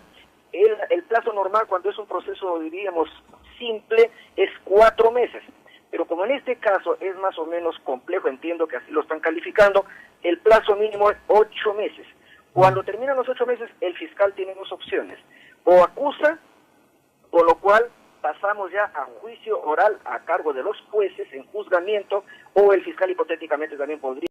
El plazo normal, cuando es un proceso, diríamos, simple, es 4 meses. Pero como en este caso es más o menos complejo, entiendo que así lo están calificando, el plazo mínimo es 8 meses. Cuando terminan los 8 meses, el fiscal tiene 2 opciones. O acusa, por lo cual pasamos ya a juicio oral a cargo de los jueces en juzgamiento, o el fiscal hipotéticamente también podría